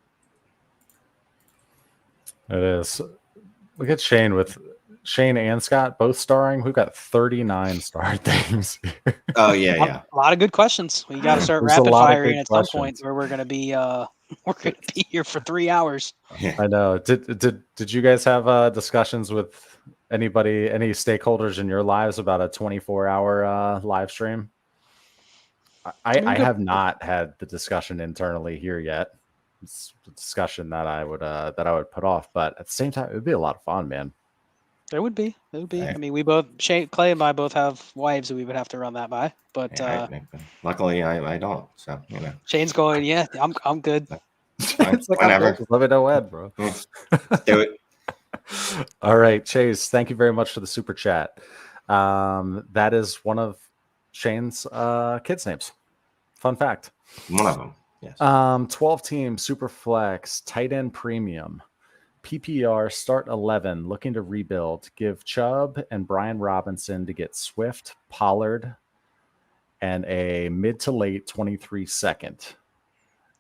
It is. Look at Shane and Scott both starring. We've got 39 star things. Oh yeah. A lot of good questions. We got to start rapid firing at some point where we're going to be here for 3 hours. I know. Did you guys have discussions with any stakeholders in your lives about a 24-hour live stream? I have not had the discussion internally here yet. It's a discussion that I would put off, but at the same time, it would be a lot of fun, man. There would be. I mean, we both, Clay and I both have wives that we would have to run that by, but luckily I don't. So Shane's going, yeah, I'm good. It's like whatever. Let me know when, bro. Do it. All right, Chase. Thank you very much for the super chat. That is one of Shane's kids' names. Fun fact. One of them. Yes. 12-team super flex tight end premium. PPR start 11, looking to rebuild. Give Chubb and Bijan Robinson to get Swift, Pollard, and a mid to late 23 second.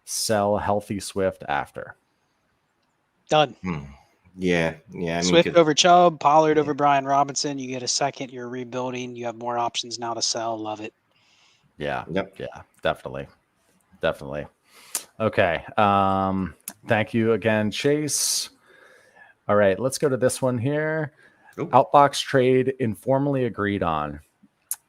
Sell healthy Swift after. Done. Yeah. I mean, Swift over Chubb, Pollard over Bijan Robinson. You get a second. You're rebuilding. You have more options now to sell. Love it. Yeah. Yep. Yeah. Definitely. Okay. Thank you again, Chase. All right, let's go to this one here. Ooh. Outbox trade informally agreed on.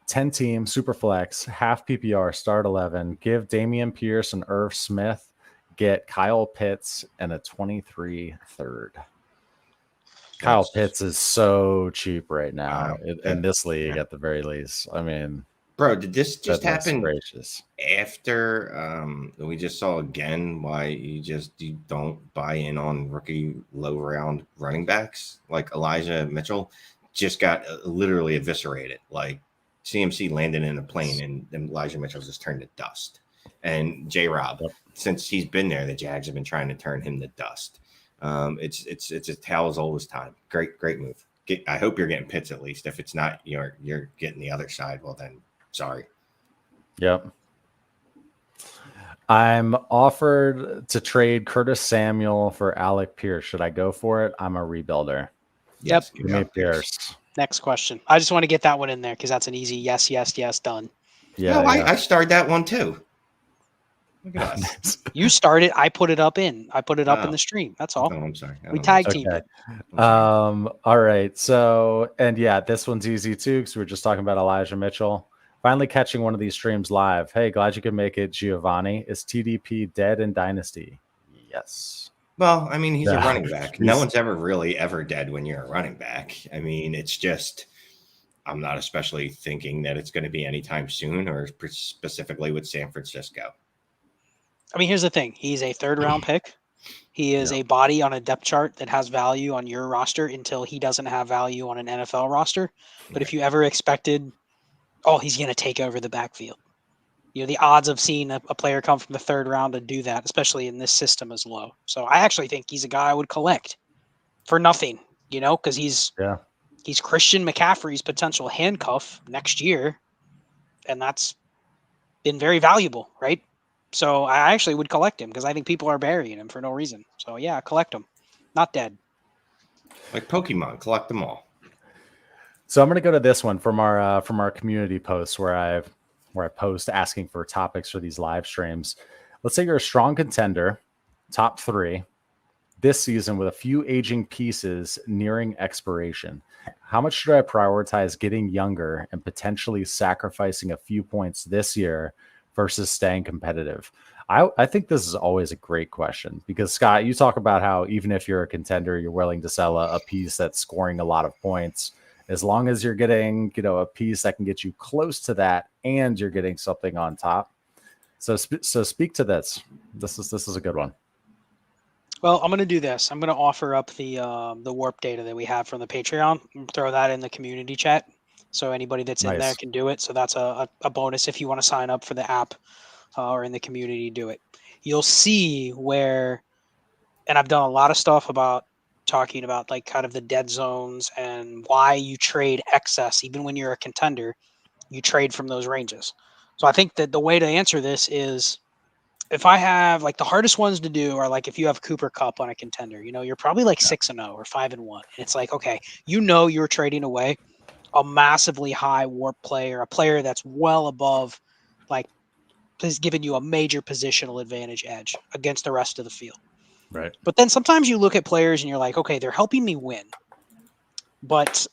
10-team Superflex, half PPR, start 11. Give Dameon Pierce and Irv Smith. Get Kyle Pitts and a 23 third. Kyle Pitts is so cheap right now in this league at the very least. I mean, bro, did this just happen gracious. After we just saw again why you don't buy in on rookie low round running backs? Like Elijah Mitchell just got literally eviscerated. Like CMC landed in a plane and Elijah Mitchell just turned to dust. And J-Rob, since he's been there, the Jags have been trying to turn him to dust. It's a tale as old as time. Great move. I hope you're getting Pitts at least. If it's not, you're getting the other side. Well then, sorry. Yep. I'm offered to trade Curtis Samuel for Alec Pierce. Should I go for it? I'm a rebuilder. Yep. Give me Pierce. Next question. I just want to get that one in there because that's an easy yes, done. Yeah. No, I started that one too. Look at us. You started. I put it up in. I put it up in the stream. That's all. Oh, I'm sorry. We tag teamed it. All right. So, and yeah, this one's easy too because we were just talking about Elijah Mitchell. Finally catching one of these streams live. Hey, glad you could make it, Giovanni. Is TDP dead in Dynasty? Yes. Well, I mean, he's a running back. No one's ever dead when you're a running back. I mean, it's just, I'm not especially thinking that it's going to be anytime soon or specifically with San Francisco. I mean, here's the thing. He's a third-round pick. He is a body on a depth chart that has value on your roster until he doesn't have value on an NFL roster. But if you ever expected, he's going to take over the backfield, the odds of seeing a player come from the third round to do that, especially in this system, is low. So I actually think he's a guy I would collect for nothing, because he's Christian McCaffrey's potential handcuff next year. And that's been very valuable, right? So I actually would collect him because I think people are burying him for no reason. So yeah, collect him. Not dead. Like Pokemon, collect them all. So I'm going to go to this one from our community post where I've where I post asking for topics for these live streams. Let's say you're a strong contender, top 3 this season with a few aging pieces nearing expiration. How much should I prioritize getting younger and potentially sacrificing a few points this year versus staying competitive? I think this is always a great question because, Scott, you talk about how even if you're a contender, you're willing to sell a piece that's scoring a lot of points. As long as you're getting, a piece that can get you close to that and you're getting something on top. So speak to this. This is a good one. Well, I'm going to do this. I'm going to offer up the warp data that we have from the Patreon. Throw that in the community chat, so anybody that's in there can do it. So that's a bonus if you want to sign up for the app or in the community, do it. You'll see where, and I've done a lot of stuff about talking about like kind of the dead zones and why you trade excess, even when you're a contender, you trade from those ranges. So I think that the way to answer this is, if I have like the hardest ones to do are like if you have Cooper Kupp on a contender, you're probably like 6-0 or 5-1. And it's like, okay, you're trading away a massively high warp player, a player that's well above, like, has given you a major positional advantage edge against the rest of the field. Right. But then sometimes you look at players and you're like, okay, they're helping me win, but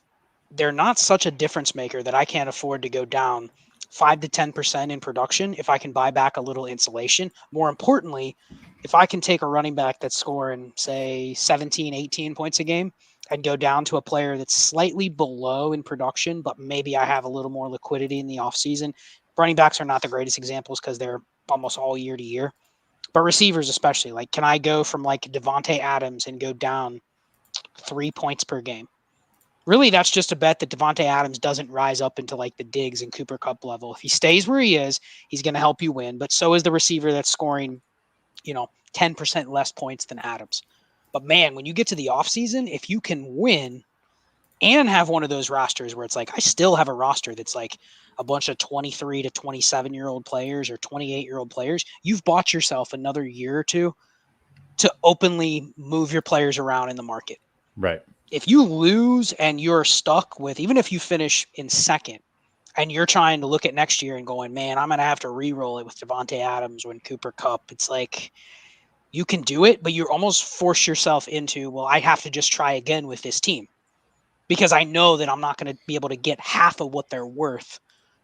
they're not such a difference maker that I can't afford to go down 5 to 10% in production if I can buy back a little insulation. More importantly, if I can take a running back that's scoring, say, 17, 18 points a game and go down to a player that's slightly below in production, but maybe I have a little more liquidity in the offseason. Running backs are not the greatest examples because they're almost all year to year. But receivers especially, like, can I go from like Devontae Adams and go down 3 points per game? Really, that's just a bet that Devontae Adams doesn't rise up into like the Diggs and Cooper Kupp level. If he stays where he is, he's going to help you win. But so is the receiver that's scoring, 10% less points than Adams. But man, when you get to the offseason, if you can win and have one of those rosters where it's like, I still have a roster that's like a bunch of 23 to 27-year-old players or 28-year-old players, you've bought yourself another year or two to openly move your players around in the market. Right. If you lose and you're stuck with, even if you finish in second and you're trying to look at next year and going, man, I'm going to have to re-roll it with Devontae Adams or Cooper Kupp, it's like, you can do it, but you almost force yourself into, well, I have to just try again with this team because I know that I'm not going to be able to get half of what they're worth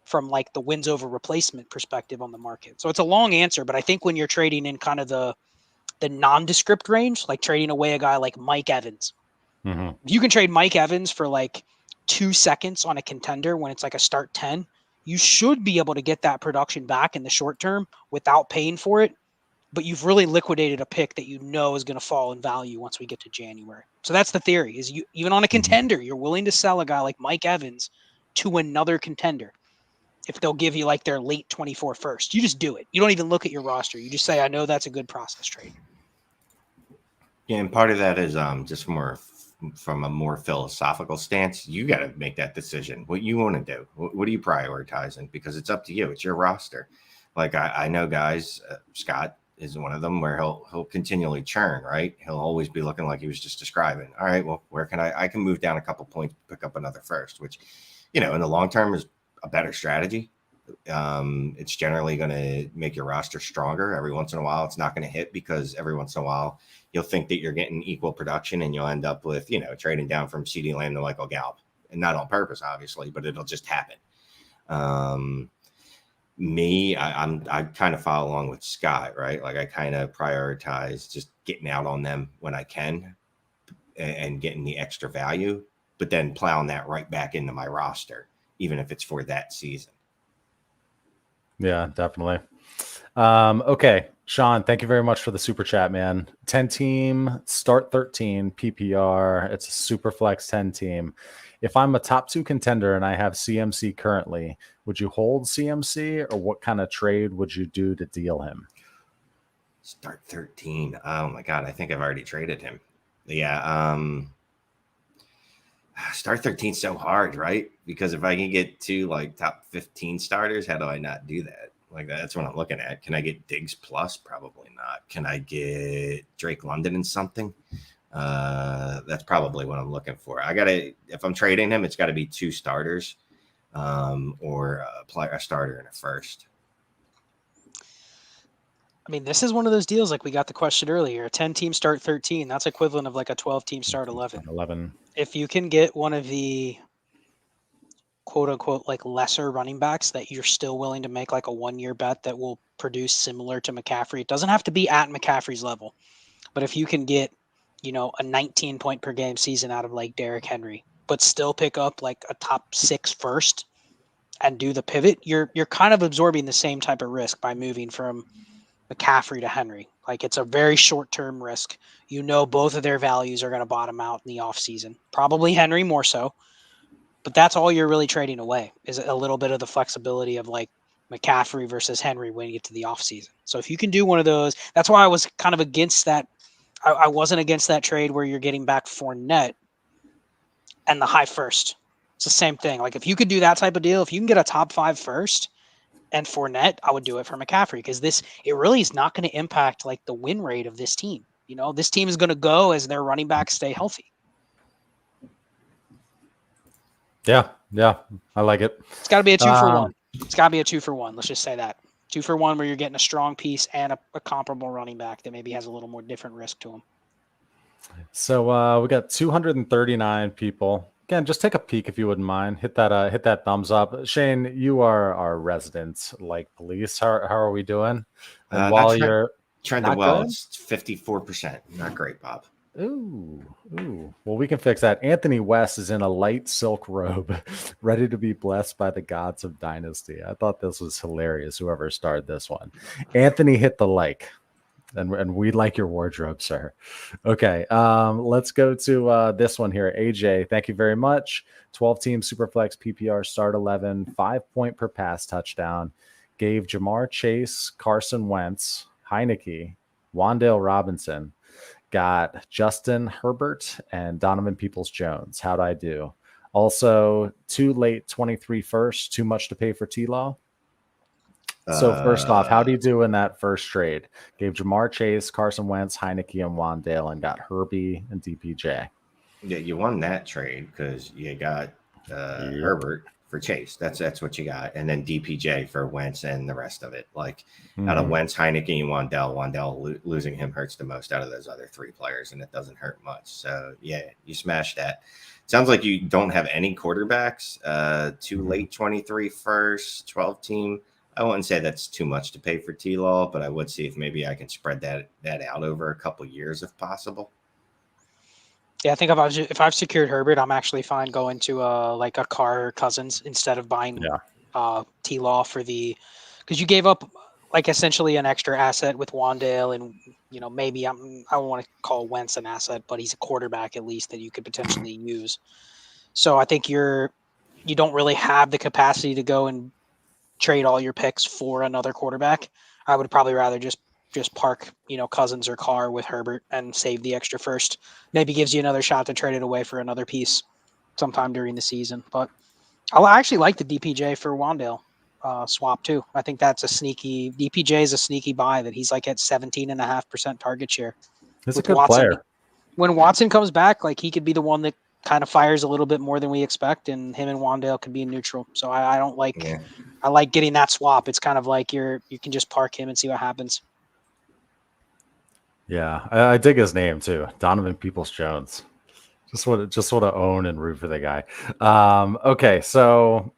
from like the wins over replacement perspective on the market. So it's a long answer, but I think when you're trading in kind of the nondescript range, like trading away a guy like Mike Evans, you can trade Mike Evans for like 2 seconds on a contender when it's like a start 10. You should be able to get that production back in the short term without paying for it. But you've really liquidated a pick that is going to fall in value once we get to January. So that's the theory, is you, even on a contender, you're willing to sell a guy like Mike Evans to another contender if they'll give you like their late 24 first. You just do it. You don't even look at your roster. You just say, I know that's a good process trade. Yeah, and part of that is just more from a more philosophical stance. You got to make that decision. What you want to do. What are you prioritizing? Because it's up to you. It's your roster. Like I know guys, Scott is one of them where he'll continually churn, right? He'll always be looking like he was just describing. All right, well, where can I can move down a couple points, pick up another first, which, in the long term is a better strategy. It's generally going to make your roster stronger. Every once in a while, it's not going to hit because every once in a while you'll think that you're getting equal production and you'll end up with, trading down from CeeDee Lamb to Michael Gallup, and not on purpose, obviously, but it'll just happen. I kind of follow along with Scott, right? Like I kind of prioritize just getting out on them when I can and getting the extra value, but then plowing that right back into my roster, even if it's for that season. Yeah, definitely. Okay, Sean, thank you very much for the super chat, man. 10 team, start 13 PPR. It's a super flex 10 team. If I'm a top 2 contender and I have CMC currently, would you hold CMC or what kind of trade would you do to deal him? Start 13. Oh my God. I think I've already traded him. Yeah. Start 13 so hard, right? Because if I can get to like top 15 starters, how do I not do that? Like that's what I'm looking at. Can I get Diggs plus? Probably not. Can I get Drake London in something? That's probably what I'm looking for. If I'm trading him, it's got to be 2 starters. or a starter in a first. I mean, this is one of those deals like we got the question earlier. A 10-team start 13, that's equivalent of like a 12-team start 11. 11. If you can get one of the quote unquote like lesser running backs that you're still willing to make like a 1-year bet that will produce similar to McCaffrey, it doesn't have to be at McCaffrey's level. But if you can get, a 19 point per game season out of like Derrick Henry, but still pick up like a top 6 first and do the pivot, you're kind of absorbing the same type of risk by moving from McCaffrey to Henry. Like it's a very short-term risk. Both of their values are going to bottom out in the offseason. Probably Henry more so. But that's all you're really trading away is a little bit of the flexibility of like McCaffrey versus Henry when you get to the offseason. So if you can do one of those, that's why I was kind of against that. I wasn't against that trade where you're getting back Fournette and the high first. It's the same thing. Like if you could do that type of deal, if you can get a top 5 first and Fournette, I would do it for McCaffrey because it really is not going to impact like the win rate of this team. This team is going to go as their running backs stay healthy. Yeah, I like it. It's got to be a 2 for 1. It's got to be a 2 for 1. Let's just say that 2 for 1 where you're getting a strong piece and a comparable running back that maybe has a little more different risk to him. So we got 239 people. Again, just take a peek if you wouldn't mind. Hit that thumbs up. Shane, you are our resident like police. How are we doing? And while you're trending well, it's 54%. Not great, Bob. Ooh. Well, we can fix that. Anthony West is in a light silk robe, ready to be blessed by the gods of Dynasty. I thought this was hilarious. Whoever started this one, Anthony, hit the like. And we like your wardrobe, sir. Okay, let's go to this one here. AJ, thank you very much. 12-team Superflex PPR start 11, 5 point per pass touchdown. Gave Jamar Chase, Carson Wentz, Heineke, Wan'Dale Robinson. Got Justin Herbert and Donovan Peoples-Jones. How'd I do? Also, too late 23 first, too much to pay for T-Law. So first off, how do you do in that first trade? Gave Jamar Chase, Carson Wentz, Heineke, and Wan'Dale, and got Herbie and DPJ. Yeah, you won that trade because you got Herbert for Chase. That's what you got, and then DPJ for Wentz and the rest of it. Like out of Wentz, Heineke, and Wan'Dale losing him hurts the most out of those other 3 players, and it doesn't hurt much. So yeah, you smashed that. Sounds like you don't have any quarterbacks. Too late 23 first, 12-team. I wouldn't say that's too much to pay for T-Law, but I would see if maybe I can spread that out over a couple years if possible. Yeah, I think if I've secured Herbert, I'm actually fine going to like a Carr Cousins instead of buying T-Law because you gave up like essentially an extra asset with Wan'Dale and maybe I don't want to call Wentz an asset, but he's a quarterback at least that you could potentially use. So I think you don't really have the capacity to go and trade all your picks for another quarterback. I would probably rather just park, Cousins or Carr with Herbert and save the extra first. Maybe gives you another shot to trade it away for another piece sometime during the season. But I actually like the DPJ for Wan'Dale swap too. I think that's DPJ is a sneaky buy that he's like at 17.5% target share. He's a good player. When Watson comes back, like he could be the one that kind of fires a little bit more than we expect, and him and Wan'Dale could be neutral. So I don't like. Yeah. I like getting that swap. It's kind of like you can just park him and see what happens. Yeah, I dig his name too, Donovan Peoples-Jones. Just want to own and root for the guy. Okay, so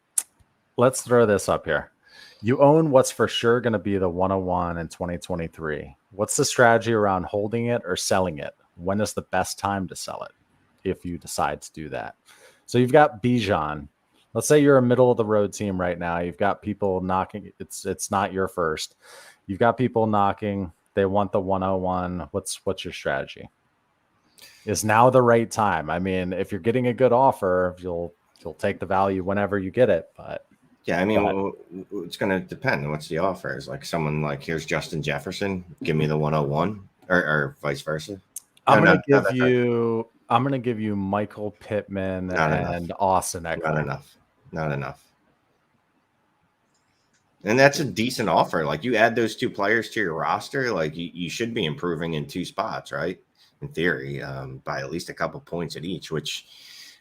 let's throw this up here. You own what's for sure going to be the 101 in 2023. What's the strategy around holding it or selling it? When is the best time to sell it? If you decide to do that. So you've got Bijan. Let's say you're a middle of the road team right now. You've got people knocking. It's not your first. You've got people knocking. They want the 101. What's your strategy? Is now the right time? I mean, if you're getting a good offer, you'll take the value whenever you get it. But yeah, I mean, it's going to depend on what's the offer. Is like someone like here's Justin Jefferson, give me the 101, or vice versa. I'm going to give you Michael Pittman and Austin Eckler. Not enough. And that's a decent offer. Like you add those 2 players to your roster, like you should be improving in 2 spots, right? In theory, by at least a couple points at each, which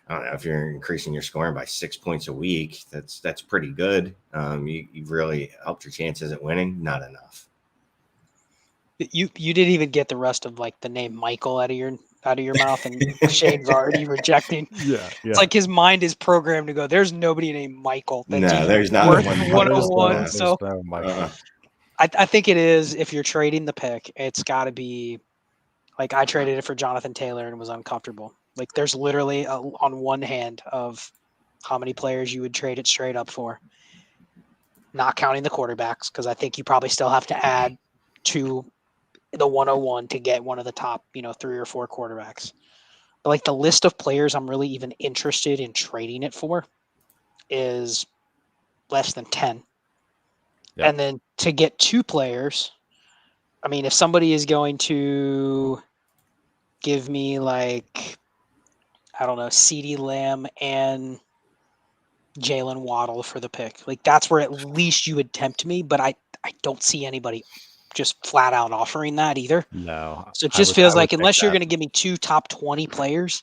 I don't know if you're increasing your scoring by 6 points a week. That's pretty good. You've really helped your chances at winning. Not enough. You didn't even get the rest of like the name Michael out of your mouth, and Shane's already rejecting. Yeah. It's like his mind is programmed to go, there's nobody named Michael that's No, even there's not worth one. 101. No. So Michael. I think it is, if you're trading the pick, it's got to be like, I traded it for Jonathan Taylor and was uncomfortable. Like, there's literally on one hand of how many players you would trade it straight up for, not counting the quarterbacks, because I think you probably still have to add to the 101 to get one of the top, 3 or 4 quarterbacks. But like, the list of players I'm really even interested in trading it for is less than 10. Yep. And then to get 2 players, I mean, if somebody is going to give me like, I don't know, CeeDee Lamb and Jaylen Waddle for the pick, like that's where at least you would tempt me, but I don't see anybody just flat out offering that either. No. So it just feels like, unless you're going to give me 2 top 20 players,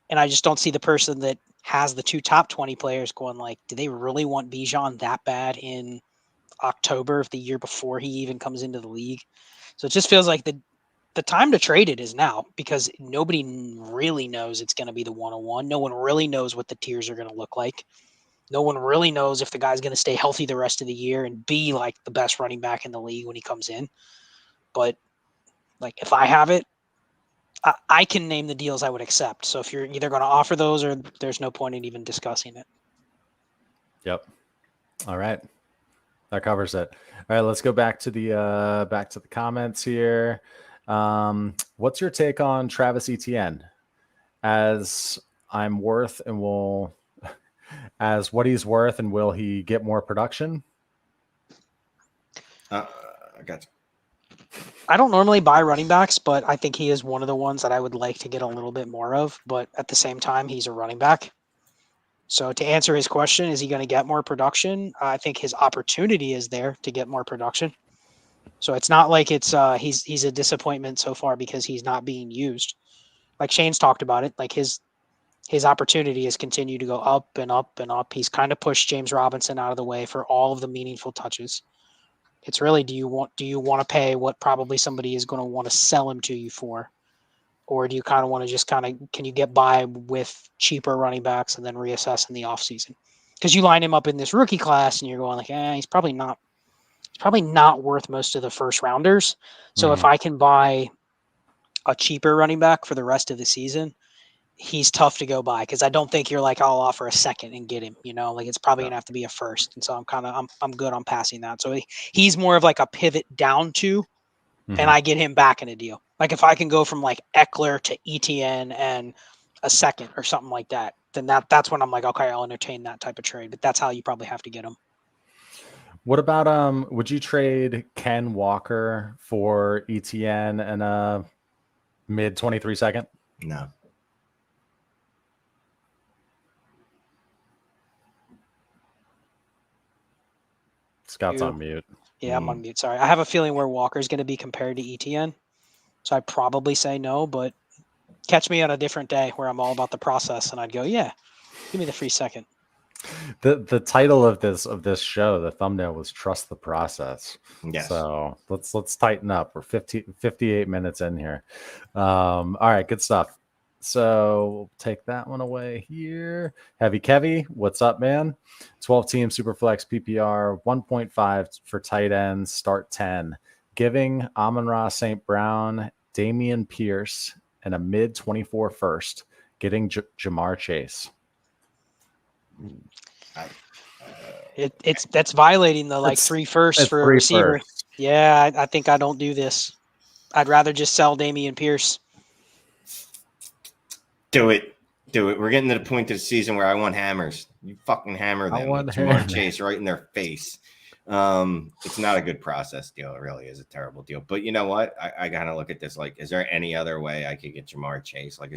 and I just don't see the person that has the 2 top 20 players going like, do they really want Bijan that bad in October of the year before he even comes into the league? So it just feels like the time to trade it is now, because nobody really knows it's going to be the 101. No one really knows what the tiers are going to look like. No one really knows if the guy's going to stay healthy the rest of the year and be like the best running back in the league when he comes in. But like, if I have it, I can name the deals I would accept. So if you're either going to offer those, or there's no point in even discussing it. Yep. All right. That covers it. All right, let's go back to the comments here. What's your take on Travis Etienne as I'm worth and will as what he's worth, and will he get more production? I got you. I don't normally buy running backs, but I think he is one of the ones that I would like to get a little bit more of. But at the same time, he's a running back. So to answer his question, is he going to get more production? I think his opportunity is there to get more production. So it's not like it's he's a disappointment so far because he's not being used. Like Shane's talked about it, like his opportunity has continued to go up and up and up. He's kind of pushed James Robinson out of the way for all of the meaningful touches. It's really, do you want to pay what probably somebody is going to want to sell him to you for? Or do you kind of want to just can you get by with cheaper running backs and then reassess in the offseason? Because you line him up in this rookie class and you're going like, he's probably not worth most of the first rounders. So if I can buy a cheaper running back for the rest of the season, he's tough to go by, because I don't think you're like, I'll offer a second and get him, like it's probably gonna have to be a first. And so I'm good on passing that. So he's more of like a pivot down to, and I get him back in a deal. Like if I can go from like Eckler to Etienne and a second or something like that, then that's when I'm like, okay, I'll entertain that type of trade. But that's how you probably have to get him. What about would you trade Ken Walker for Etienne and a mid 23 second? No. Scott's on mute. Yeah, I'm on mute. Sorry. I have a feeling where Walker's going to be compared to Etienne. So I'd probably say no, but catch me on a different day where I'm all about the process and I'd go, yeah, give me the free second. The title of this show, the thumbnail was Trust the Process. Yes. So let's tighten up. We're 58 minutes in here. All right, good stuff. So we'll take that one away here. Heavy Kevy, what's up, man? 12 team Superflex PPR, 1.5 for tight ends, start 10. Giving Amon-Ra St. Brown, Damian Pierce, and a mid 24 first. Getting Jamar Chase. That's violating the like 3 firsts for a receiver. First. Yeah, I think I don't do this. I'd rather just sell Damian Pierce. Do it. We're getting to the point of the season where I want hammers. You fucking hammer them. I want Jamar Chase right in their face. It's not a good process deal. It really is a terrible deal. But you know what? I gotta look at this. Like, is there any other way I could get Jamar Chase? Like,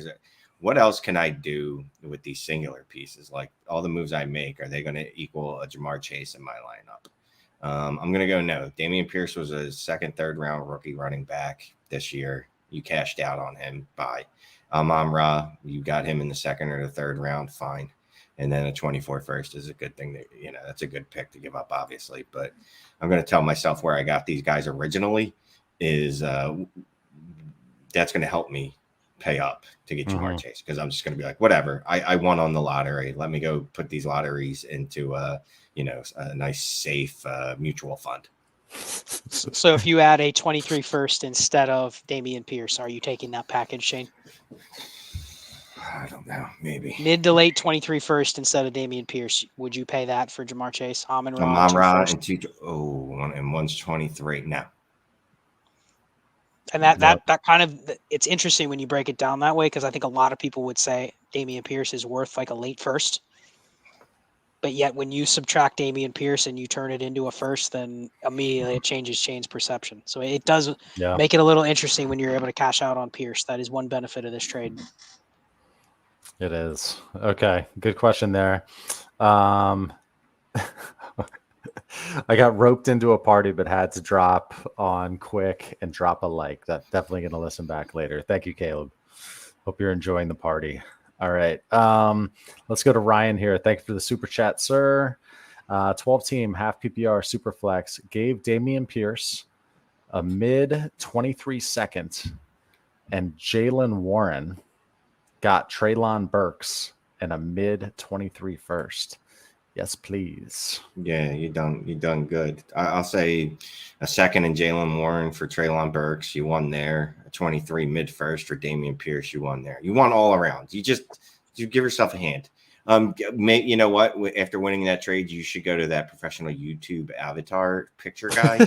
what else can I do with these singular pieces? Like, all the moves I make, are they going to equal a Jamar Chase in my lineup? I'm going to go no. Damian Pierce was a second, third round rookie running back this year. You cashed out on him. Bye. Amon-Ra, you got him in the second or the third round, fine. And then a 24 first is a good thing that, that's a good pick to give up, obviously. But I'm going to tell myself where I got these guys originally is that's going to help me pay up to get Jamar Chase, because I'm just going to be like, whatever, I won on the lottery. Let me go put these lotteries into, a nice, safe mutual fund. So if you add a 23 first instead of Dameon Pierce, are you taking that package, Shane? I don't know. Maybe mid to late 23 first instead of Dameon Pierce. Would you pay that for Jamar Chase? Amon-Ra and and one's 23 now. And that kind of, it's interesting when you break it down that way, because I think a lot of people would say Dameon Pierce is worth like a late first. But yet when you subtract Dameon Pierce and you turn it into a first, then immediately it changes Shane's perception. So it does make it a little interesting when you're able to cash out on Pierce. That is one benefit of this trade. It is. Okay. Good question there. I got roped into a party, but had to drop on quick and drop a like. That's definitely going to listen back later. Thank you, Caleb. Hope you're enjoying the party. All right. Let's go to Ryan here. Thank you for the super chat, sir. 12 team, half PPR, super flex. Gave Dameon Pierce a mid 23 second and Jaylen Warren. Got Treylon Burks and a mid 23 first. Yes, please. Yeah, you done good. I'll say a second and Jaylen Warren for Treylon Burks. You won there. A 23 mid first for Dameon Pierce. You won there. You won all around. You give yourself a hand. You know what? After winning that trade, you should go to that professional YouTube avatar picture guy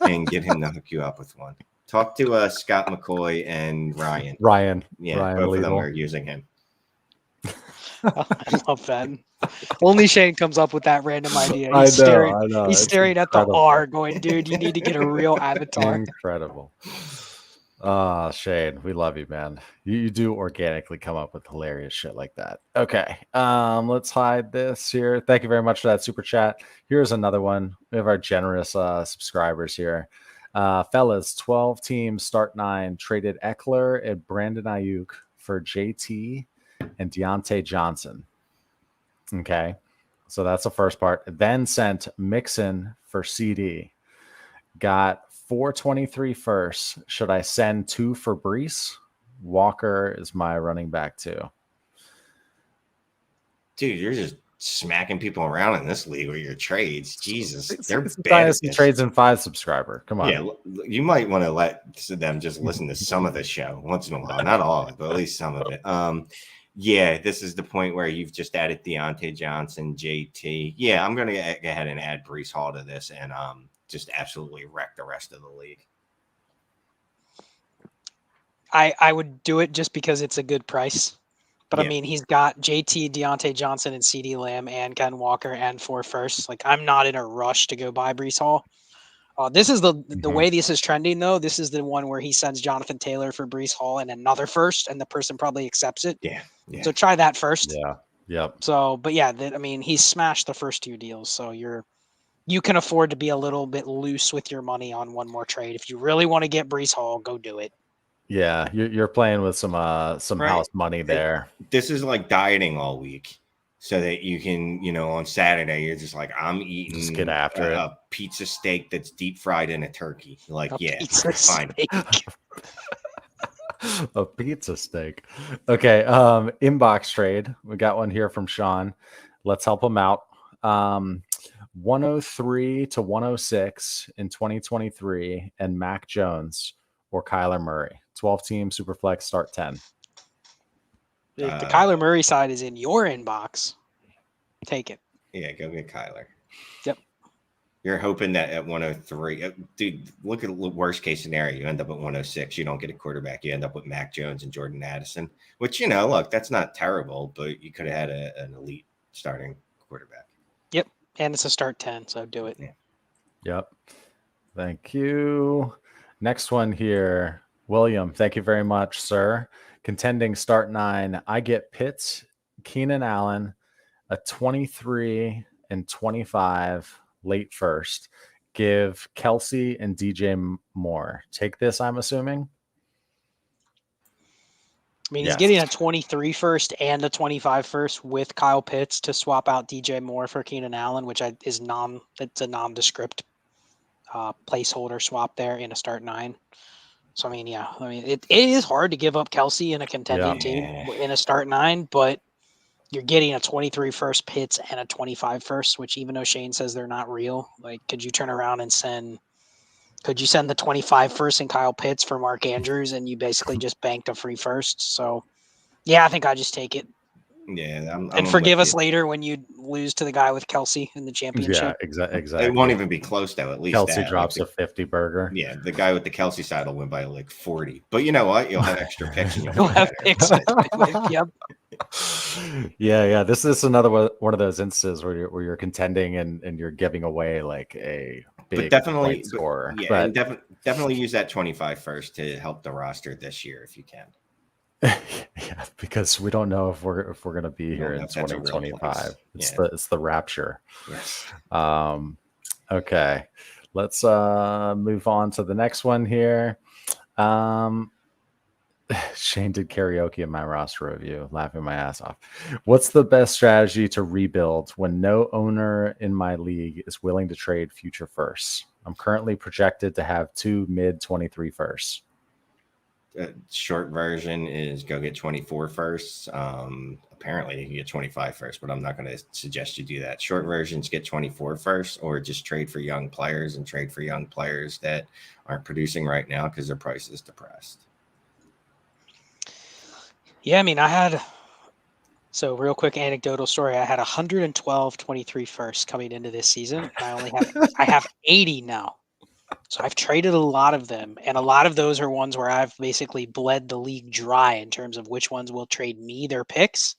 and get him to hook you up with one. Talk to Scott McCoy and Ryan. Yeah, Ryan both Legal. of them are using him. I love that. Only Shane comes up with that random idea. He's I know. He's staring at the R going, dude, you need to get a real avatar. Incredible. Shane, we love you, man. You do organically come up with hilarious shit like that. Okay. Let's hide this here. Thank you very much for that super chat. Here's another one. We have our generous subscribers here. Fellas, 12 teams, start 9, traded Eckler and Brandon Ayuk for JT and Deontay Johnson. Okay, so that's the first part. Then sent Mixon for CeeDee. Got 423 first. Should I send 2 for Breece? Walker is my running back too. Dude, you're just smacking people around in this league with your trades. Jesus, they're bad. Dynasty Trades and 5 subscriber. Come on. Yeah, you might want to let them just listen to some of the show once in a while. Not all of it, but at least some of it. Yeah, this is the point where you've just added Deontay Johnson, JT. Yeah, I'm going to go ahead and add Breece Hall to this and just absolutely wreck the rest of the league. I would do it just because it's a good price. But Yeah. I mean, he's got JT, Deontay Johnson, and CeeDee Lamb, and Ken Walker, and 4 firsts. Like, I'm not in a rush to go buy Breece Hall. This is the way this is trending, though. This is the one where he sends Jonathan Taylor for Breece Hall and another first, and the person probably accepts it. Yeah. So try that first. Yeah. Yep. So, but yeah, I mean, he smashed the first 2 deals, so you can afford to be a little bit loose with your money on one more trade. If you really want to get Breece Hall, go do it. Yeah, you're playing with some house money there. This is like dieting all week, so that you can, on Saturday you're just like, I'm eating just get after a pizza steak that's deep fried in a turkey. Like, pizza fine. A pizza steak. Okay, inbox trade. We got one here from Sean. Let's help him out. 103 to 106 in 2023, and Mac Jones or Kyler Murray. 12 team Superflex, start 10. The Kyler Murray side is in your inbox. Take it. Yeah, go get Kyler. Yep. You're hoping that at 103, dude, look at the worst case scenario. You end up at 106. You don't get a quarterback. You end up with Mac Jones and Jordan Addison, which, look, that's not terrible, but you could have had an elite starting quarterback. Yep. And it's a start 10, so do it. Yeah. Yep. Thank you. Next one here. William, thank you very much, sir. Contending start 9. I get Pitts, Keenan Allen, a 23 and 25 late first. Give Kelsey and DJ Moore. Take this, I'm assuming. I mean, he's Yes. getting a 23 first and a 25 first with Kyle Pitts to swap out DJ Moore for Keenan Allen, which it's a nondescript placeholder swap there in a start 9. So, I mean, yeah, it is hard to give up Kelsey in a contending team in a start 9, but you're getting a 23 first Pitts and a 25 first, which even though Shane says they're not real, like, could you turn around and send the 25 first and Kyle Pitts for Mark Andrews and you basically just banked a free first? So, yeah, I think I just take it. Yeah, And forgive us later when you lose to the guy with Kelsey in the championship. Yeah, exactly. It won't even be close, though. At least Kelsey drops a 50 burger. Yeah, the guy with the Kelsey side will win by like 40. But you know what? You'll have extra picks. And You'll have picks. Yep. Yeah. This is another one of those instances where you're contending and you're giving away like a big point score. Yeah, and definitely use that 25 first to help the roster this year if you can. Yeah, because we don't know if we're gonna be here in 2025. It's the rapture. Yes. Okay. Let's move on to the next one here. Shane did karaoke in my roster review, laughing my ass off. What's the best strategy to rebuild when no owner in my league is willing to trade future firsts? I'm currently projected to have 2 mid-23 firsts. Short version is go get 24 firsts. Apparently you can get 25 first, but I'm not going to suggest you do that. Short versions get 24 first, or just trade for young players and trade for young players that aren't producing right now because their price is depressed. Yeah, I mean, real quick anecdotal story. I had 112 23 first coming into this season. I have 80 now. So I've traded a lot of them, and a lot of those are ones where I've basically bled the league dry in terms of which ones will trade me their picks.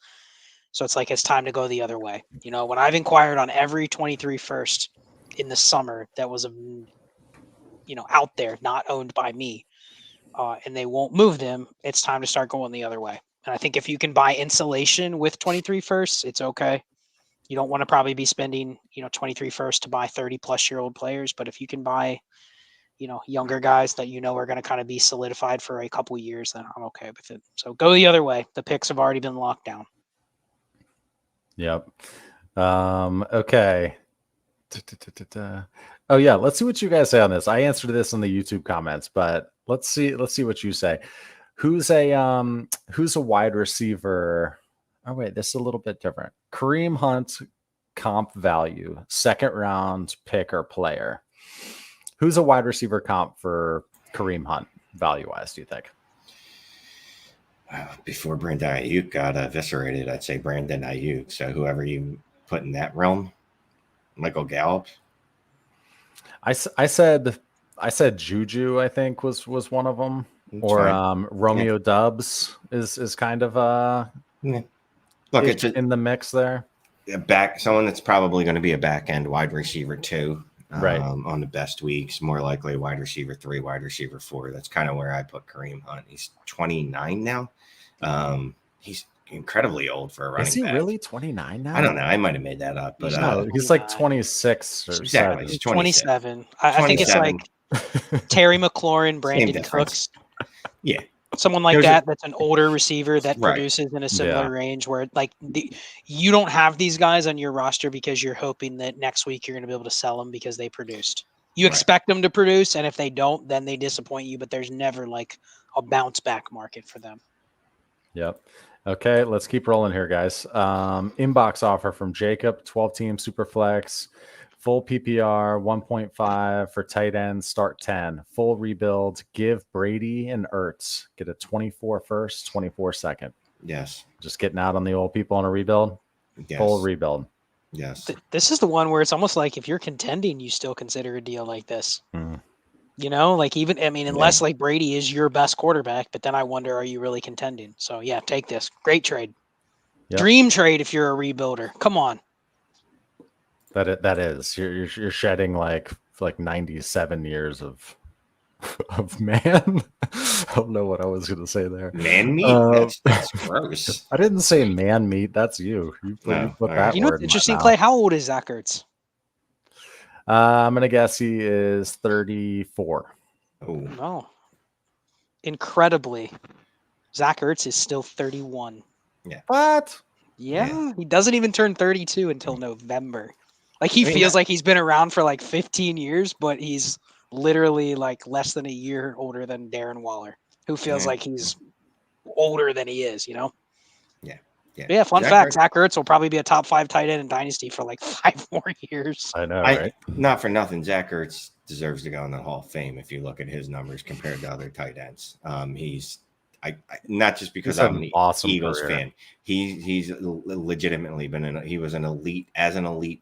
So it's like it's time to go the other way. You know, when I've inquired on every 23 first in the summer that was, out there, not owned by me, and they won't move them, it's time to start going the other way. And I think if you can buy insulation with 23 firsts, it's okay. You don't want to probably be spending, 23 first to buy 30-plus-year-old players, but if you can buy younger guys that are going to kind of be solidified for a couple of years, then I'm okay with it. So go the other way. The picks have already been locked down. Yep. Okay. Oh yeah, let's see what you guys say on this. I answered this in the YouTube comments, but let's see what you say. Who's a wide receiver? Oh wait, this is a little bit different. Kareem Hunt comp value, 2nd round pick or player. Who's a wide receiver comp for Kareem Hunt value-wise, do you think? Before Brandon Ayuk got eviscerated, I'd say Brandon Ayuk. So whoever you put in that realm, Michael Gallup. I said Juju, I think was one of them. Or Romeo Dubs is kind of look, it's in the mix there. Someone that's probably going to be a back end wide receiver 2. Right. On the best weeks, more likely wide receiver 3, wide receiver 4. That's kind of where I put Kareem Hunt. He's 29 now. He's incredibly old for a running back. Is he really 29 now? I don't know. I might have made that up, but no, he's like 26 or exactly. He's 27. I think it's like Terry McLaurin, Brandon Cooks. Yeah. Someone like that's an older receiver that produces in a similar range where you don't have these guys on your roster because you're hoping that next week you're going to be able to sell them because they produced. You expect them to produce, and if they don't, then they disappoint you, but there's never like a bounce back market for them. Yep. Okay, let's keep rolling here, guys. Inbox offer from Jacob, 12-team Superflex. Full PPR, 1.5 for tight end, start 10. Full rebuild, give Brady and Ertz. Get a 24 first, 24 second. Yes. Just getting out on the old people on a rebuild. Yes. Full rebuild. Yes. This is the one where it's almost like if you're contending, you still consider a deal like this. Mm. Unless like Brady is your best quarterback, but then I wonder, are you really contending? So yeah, take this. Great trade. Yep. Dream trade if you're a rebuilder. Come on. That is. You're shedding like 97 years of man. I don't know what I was going to say there. Man meat? That's gross. I didn't say man meat. That's you. You put that word. You know what's interesting, Clay? How old is Zach Ertz? I'm going to guess he is 34. Oh. No. Incredibly Zach Ertz is still 31. What? Yeah, he doesn't even turn 32 until November. Like he feels like he's been around for like 15 years, but he's literally like less than a year older than Darren Waller, who feels like he's older than he is, you know? Yeah, fun fact, Zach Ertz will probably be a top 5 tight end in Dynasty for like 5 more years. I know, right? Not for nothing, Zach Ertz deserves to go in the Hall of Fame if you look at his numbers compared to other tight ends. He's not just because I'm an awesome Eagles fan. He's legitimately been he was an elite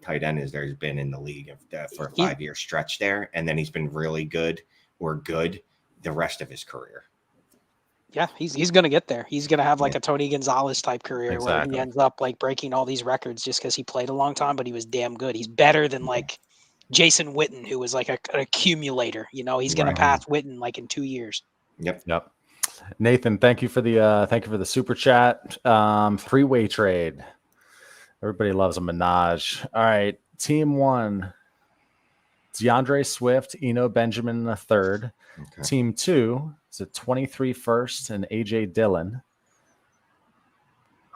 tight end as there's been in the league for a 5-year stretch there, and then he's been really good the rest of his career. Yeah, he's going to get there. He's going to have like a Tony Gonzalez type career where he ends up like breaking all these records just because he played a long time, but he was damn good. He's better than like Jason Witten, who was like an accumulator. You know, he's going to pass Witten like in 2 years. Yep. Nathan, thank you for the super chat. 3-way trade. Everybody loves a menage. All right, team 1. DeAndre Swift, Eno Benjamin the third. Okay. Team 2 is a 23 first and AJ Dillon.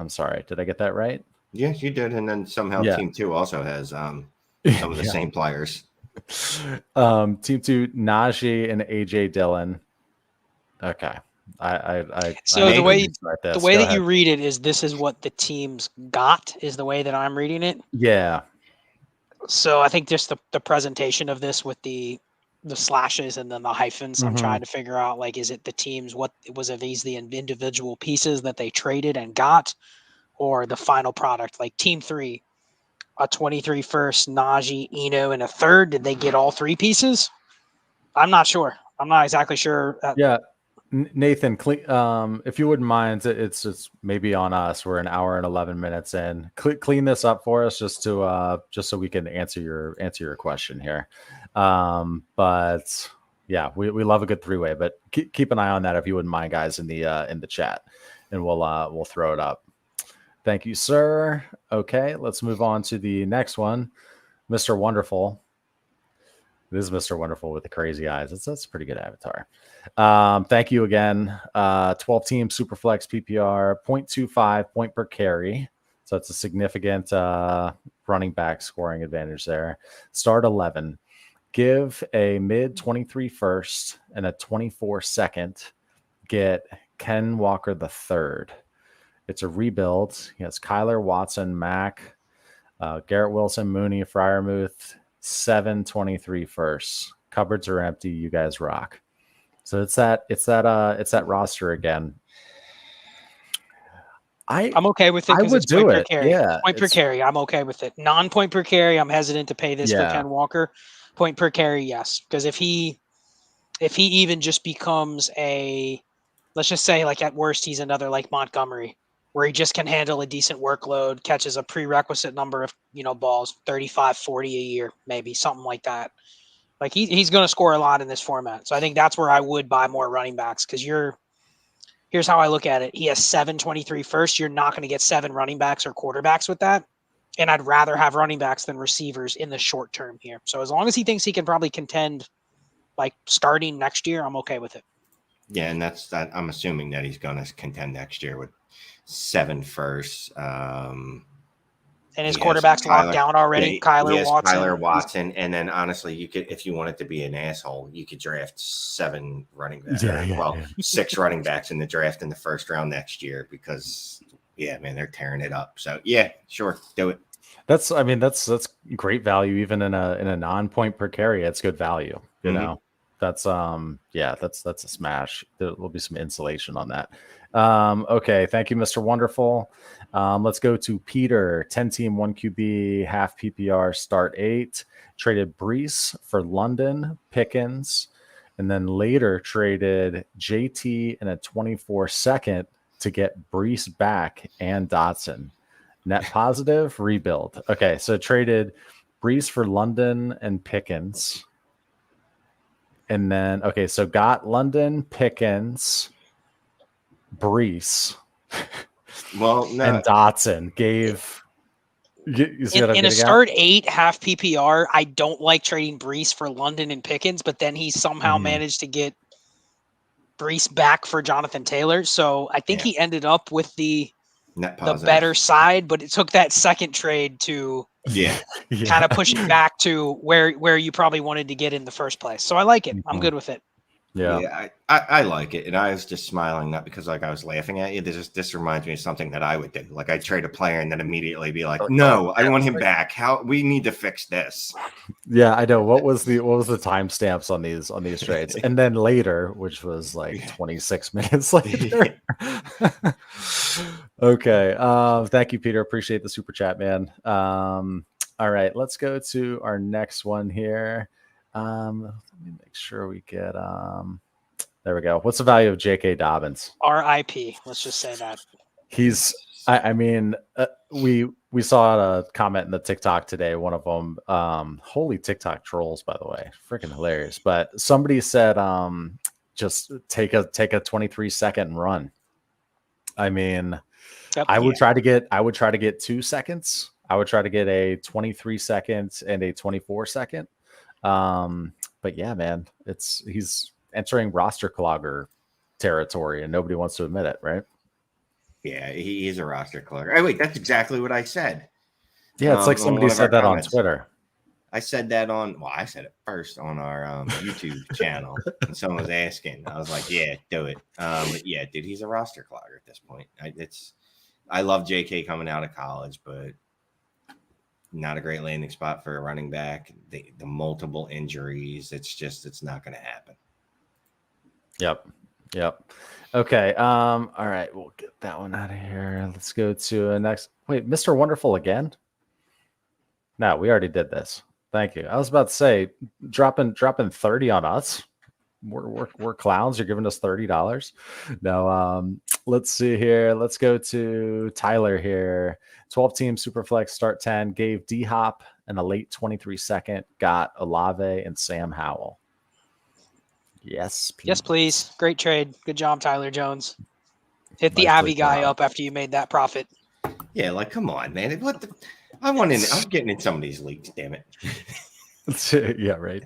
I'm sorry, did I get that right? Yes, you did. And then somehow team 2 also has some of the same players. Team 2, Najee and AJ Dillon. Okay. The way that you read it is this is what the teams got is the way that I'm reading it. Yeah. So I think just the presentation of this with the slashes and then the hyphens, I'm trying to figure out, like, is it the teams, what was it, these the individual pieces that they traded and got, or the final product, like team 3, a 23 first, Najee, Eno, and a third. Did they get all 3 pieces? I'm not sure. I'm not exactly sure. Nathan, if you wouldn't mind, it's just maybe on us. We're an hour and 11 minutes in. Clean this up for us, just so we can answer your question here. But yeah, we love a good 3-way. But keep an eye on that if you wouldn't mind, guys, in the chat, and we'll throw it up. Thank you, sir. Okay, let's move on to the next one, Mr. Wonderful. This is Mr. Wonderful with the crazy eyes. That's a pretty good avatar. Thank you again. 12-team Superflex PPR, 0.25 point per carry. So it's a significant running back scoring advantage there. Start 11. Give a mid 23 first and a 24 second. Get Ken Walker the third. It's a rebuild. He has Kyler, Watson, Mack, Garrett Wilson, Mooney, Freiermuth. 723 first. Cupboards are empty. You guys rock. So it's that roster again. I'm okay with it. I would do it. Yeah, point per carry. I'm okay with it. Non-point per carry, I'm hesitant to pay this for Ken Walker. Point per carry, yes, because if he even just becomes let's just say, like, at worst he's another like Montgomery, where he just can handle a decent workload, catches a prerequisite number of, balls, 35, 40 a year, maybe something like that. Like he's going to score a lot in this format. So I think that's where I would buy more running backs, because here's how I look at it. He has 723 first. You're not going to get 7 running backs or quarterbacks with that. And I'd rather have running backs than receivers in the short term here. So as long as he thinks he can probably contend, like, starting next year, I'm okay with it. Yeah, and that's that. I'm assuming that he's going to contend next year with 7 firsts. And his quarterback's locked down already. Yeah, Kyler Watson. And then honestly, you could, if you wanted to be an asshole, you could draft 7 running backs. 6 running backs in the draft in the first round next year, because they're tearing it up. So yeah, sure, do it. That's great value, even in a non-point per carry. It's good value. You know, that's that's a smash. There will be some insulation on that. Okay, thank you, Mr. Wonderful. Let's go to Peter. 10-team, 1 QB, half PPR, start 8. Traded Breece for London, Pickens, and then later traded JT and a 24 second to get Breece back and Dotson. Net positive, rebuild. Okay, so traded Breece for London and Pickens. And then, so got London, Pickens, Breece, and Dotson. Gave in a start 8 half PPR. I don't like trading Breece for London and Pickens, but then he somehow managed to get Breece back for Jonathan Taylor. So I think he ended up with the better side, but it took that second trade to kind of push it back to where you probably wanted to get in the first place. So I like it. I'm good with it. Yeah, I like it, and I was just smiling, not because like I was laughing at you. This reminds me of something that I would do. Like I trade a player and then immediately be like, "No, I want him back. How we need to fix this." Yeah, I know. What was the timestamps on these trades? And then later, which was like 26 minutes later. Okay. Thank you, Peter. Appreciate the super chat, man. All right, let's go to our next one here. Let me make sure we get there we go. What's the value of J.K. Dobbins? RIP. Let's just say that. He's I mean, we saw a comment in the TikTok today. One of them, holy TikTok trolls, by the way, freaking hilarious. But somebody said, just take a 23-second run. I mean, I would try to get 2 seconds. I would try to get a 23 seconds and a 24 second. But yeah, man, he's entering roster clogger territory, and nobody wants to admit it, right? Yeah, he's a roster clogger. Oh, wait, that's exactly what I said. Yeah, it's like somebody said that on Twitter. I said that I said it first on our YouTube channel. And someone was asking. I was like, yeah, do it. But yeah, dude, he's a roster clogger at this point. I love JK coming out of college, but not a great landing spot for a running back. The multiple injuries, it's not going to happen. Yep. Okay. All right, we'll get that one out of here. Let's go to a next. Wait, Mr. Wonderful again? No, we already did this. Thank you. I was about to say, dropping 30 on us. We're clowns. You're giving us $30. No. Let's see here. Let's go to Tyler here. 12-team Superflex start 10. Gave D Hop and a late 23 second. Got Olave and Sam Howell. Yes, please. Yes, please. Great trade. Good job, Tyler Jones. Hit the Avi guy up after you made that profit. Yeah, like come on, man. I'm getting in some of these leagues, damn it. Yeah, right.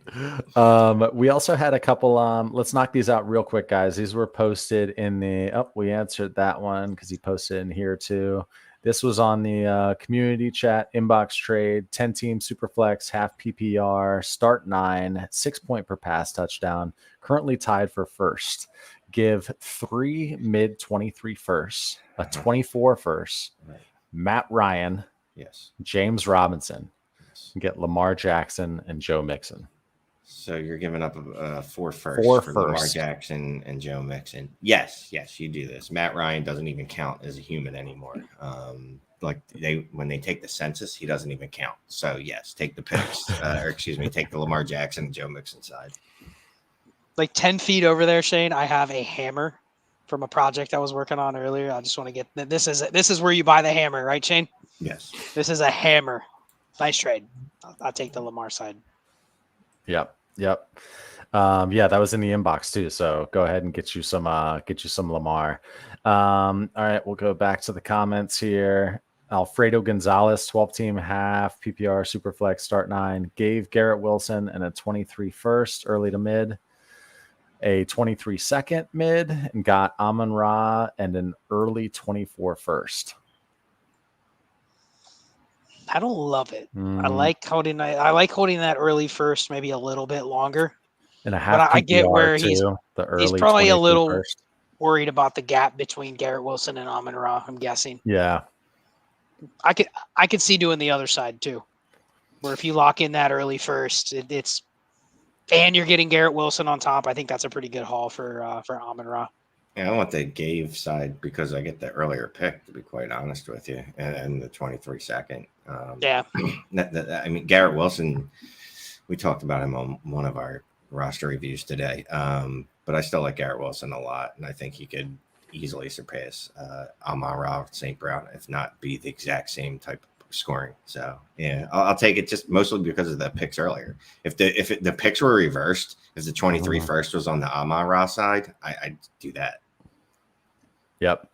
We also had a couple. Let's knock these out real quick, guys. These were posted in the. We answered that one because he posted in here too. This was on the community chat inbox trade. 10-team Superflex, half PPR, start 9, 6 point per pass touchdown. Currently tied for first. Give 3 mid 23 firsts, a 24 first. Right. Matt Ryan. Yes. James Robinson. Yes. Get Lamar Jackson and Joe Mixon. So you're giving up 4 firsts for Lamar Jackson and Joe Mixon. Yes, you do this. Matt Ryan doesn't even count as a human anymore. When they take the census, he doesn't even count. So yes, take the picks, take the Lamar Jackson and Joe Mixon side. Like 10 feet over there, Shane, I have a hammer from a project I was working on earlier. I just want to get this is where you buy the hammer, right, Shane? Yes. This is a hammer. Nice trade. I'll take the Lamar side. Yep. Yeah, that was in the inbox too. So go ahead and get you some Lamar. All right, we'll go back to the comments here. Alfredo Gonzalez, 12-team half PPR Superflex start 9. Gave Garrett Wilson and a 23 first early to mid, a 23 second mid, and got Amon-Ra and an early 24 first. I don't love it. I like holding that early first, maybe a little bit longer. And a half. But I get where he's probably a little first. Worried about the gap between Garrett Wilson and Amon-Ra, I'm guessing. Yeah. I could see doing the other side too. Where if you lock in that early first, it's and you're getting Garrett Wilson on top, I think that's a pretty good haul for Amon-Ra. Yeah, I want the Gave side because I get the earlier pick, to be quite honest with you, and the 23 second. Yeah. I mean, Garrett Wilson, we talked about him on one of our roster reviews today, but I still like Garrett Wilson a lot, and I think he could easily surpass Amon-Ra St. Brown, if not be the exact same type of scoring. So, yeah, I'll take it just mostly because of the picks earlier. If the picks were reversed, if the 23 first was on the Amon-Ra side, I'd do that. Yep.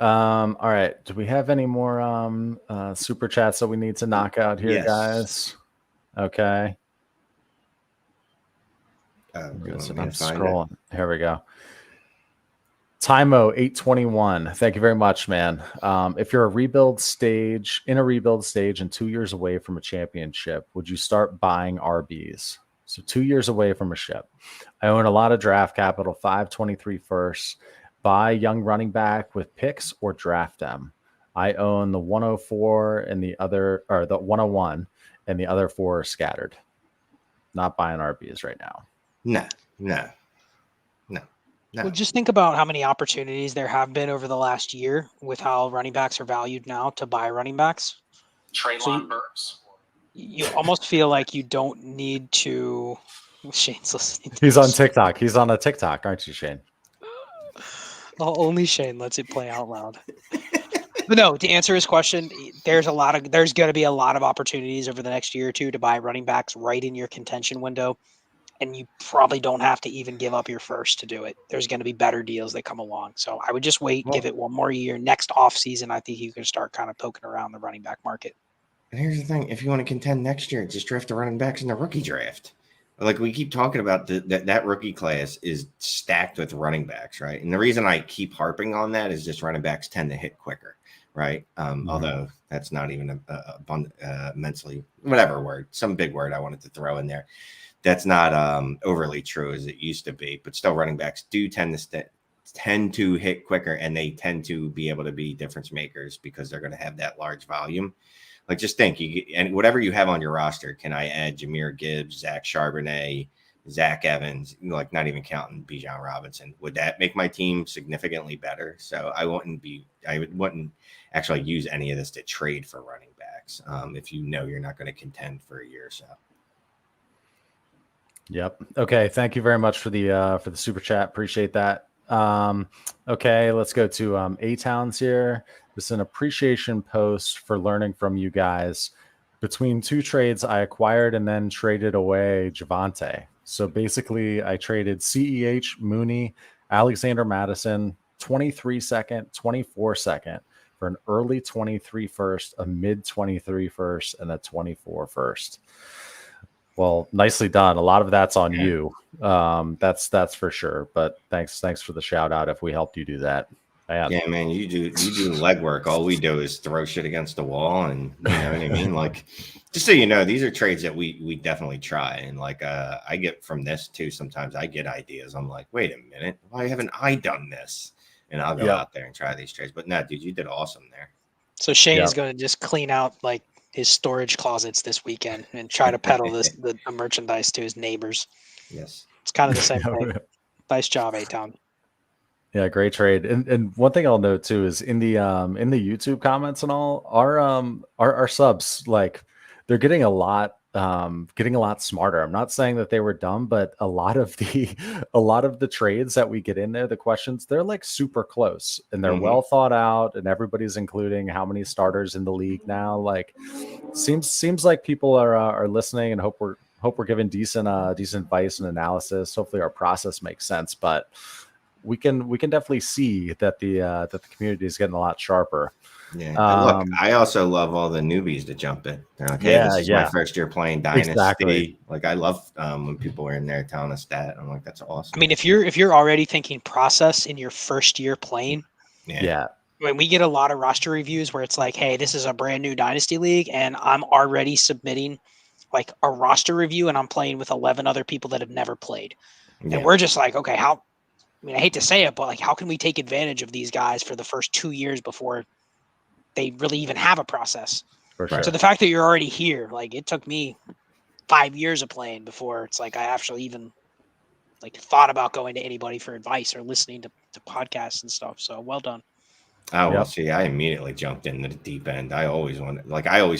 All right. Do we have any more super chats that we need to knock out here, guys? Okay. So I'm scrolling. Here we go. Timo 821. Thank you very much, man. If you're in a rebuild stage and 2 years away from a championship, would you start buying RBs? So 2 years away from a ship. I own a lot of draft capital, 523 first. Buy young running back with picks or draft them. I own the 104 and the 101 and the other 4 are scattered. Not buying RBs right now. No. Well, just think about how many opportunities there have been over the last year with how running backs are valued now to buy running backs. Treylon Burks. You almost feel like you don't need to. Shane's listening. He's on TikTok. He's on a TikTok, aren't you, Shane? Only Shane lets it play out loud. But no, to answer his question, there's going to be a lot of opportunities over the next year or two to buy running backs right in your contention window. And you probably don't have to even give up your first to do it. There's going to be better deals that come along. So I would just wait, give it one more year. Next offseason, I think you can start kind of poking around the running back market. And here's the thing. If you want to contend next year, just draft the running backs in the rookie draft. Like we keep talking about, that rookie class is stacked with running backs, right? And the reason I keep harping on that is just running backs tend to hit quicker, right? Although that's not even immensely, whatever word, some big word I wanted to throw in there. That's not overly true as it used to be, but still running backs do tend to hit quicker, and they tend to be able to be difference makers because they're going to have that large volume. Like just think, and whatever you have on your roster, can I add Jahmyr Gibbs, Zach Charbonnet, Zach Evans, like not even counting Bijan Robinson? Would that make my team significantly better? So I wouldn't actually use any of this to trade for running backs if you know you're not going to contend for a year or so. Yep. Okay. Thank you very much for the super chat. Appreciate that. Okay, let's go to A-Towns here. This is an appreciation post for learning from you guys. Between 2 trades, I acquired and then traded away Javonte. So basically, I traded CEH, Mooney, Alexander Madison, 23 second, 24 second for an early 23 first, a mid 23 first, and a 24 first. Well, nicely done. A lot of that's on you. That's for sure. But thanks for the shout out if we helped you do that. Yeah, man, you do legwork. All we do is throw shit against the wall, and you know what I mean. Like, just so you know, these are trades that we definitely try. And like, I get from this too. Sometimes I get ideas. I'm like, wait a minute, why haven't I done this? And I'll go out there and try these trades. But no, dude, you did awesome there. So Shane is going to just clean out like his storage closets this weekend and try to peddle the merchandise to his neighbors. Yes, it's kind of the same thing. Nice job, A-Town. Yeah, great trade. And one thing I'll note too is in the YouTube comments and all, our subs, like, they're getting a lot smarter. I'm not saying that they were dumb, but a lot of the trades that we get in there, the questions, they're like super close and they're well thought out, and everybody's including how many starters in the league now. Like, seems like people are listening, and hope we're giving decent advice and analysis. Hopefully our process makes sense, but we can definitely see that the community is getting a lot sharper. Yeah. Look, I also love all the newbies to jump in. They're like, hey, this is my first year playing Dynasty. Exactly. Like, I love when people are in there telling us that. I'm like, that's awesome. I mean, if you're already thinking process in your first year playing, when we get a lot of roster reviews where it's like, hey, this is a brand new Dynasty league, and I'm already submitting like a roster review, and I'm playing with 11 other people that have never played, and we're just like, okay, how? I mean, I hate to say it, but like, how can we take advantage of these guys for the first 2 years before they really even have a process? For sure. So the fact that you're already here, like, it took me 5 years of playing before it's like I actually even like thought about going to anybody for advice or listening to podcasts and stuff. So well done. Oh, well, see, I immediately jumped into the deep end. I always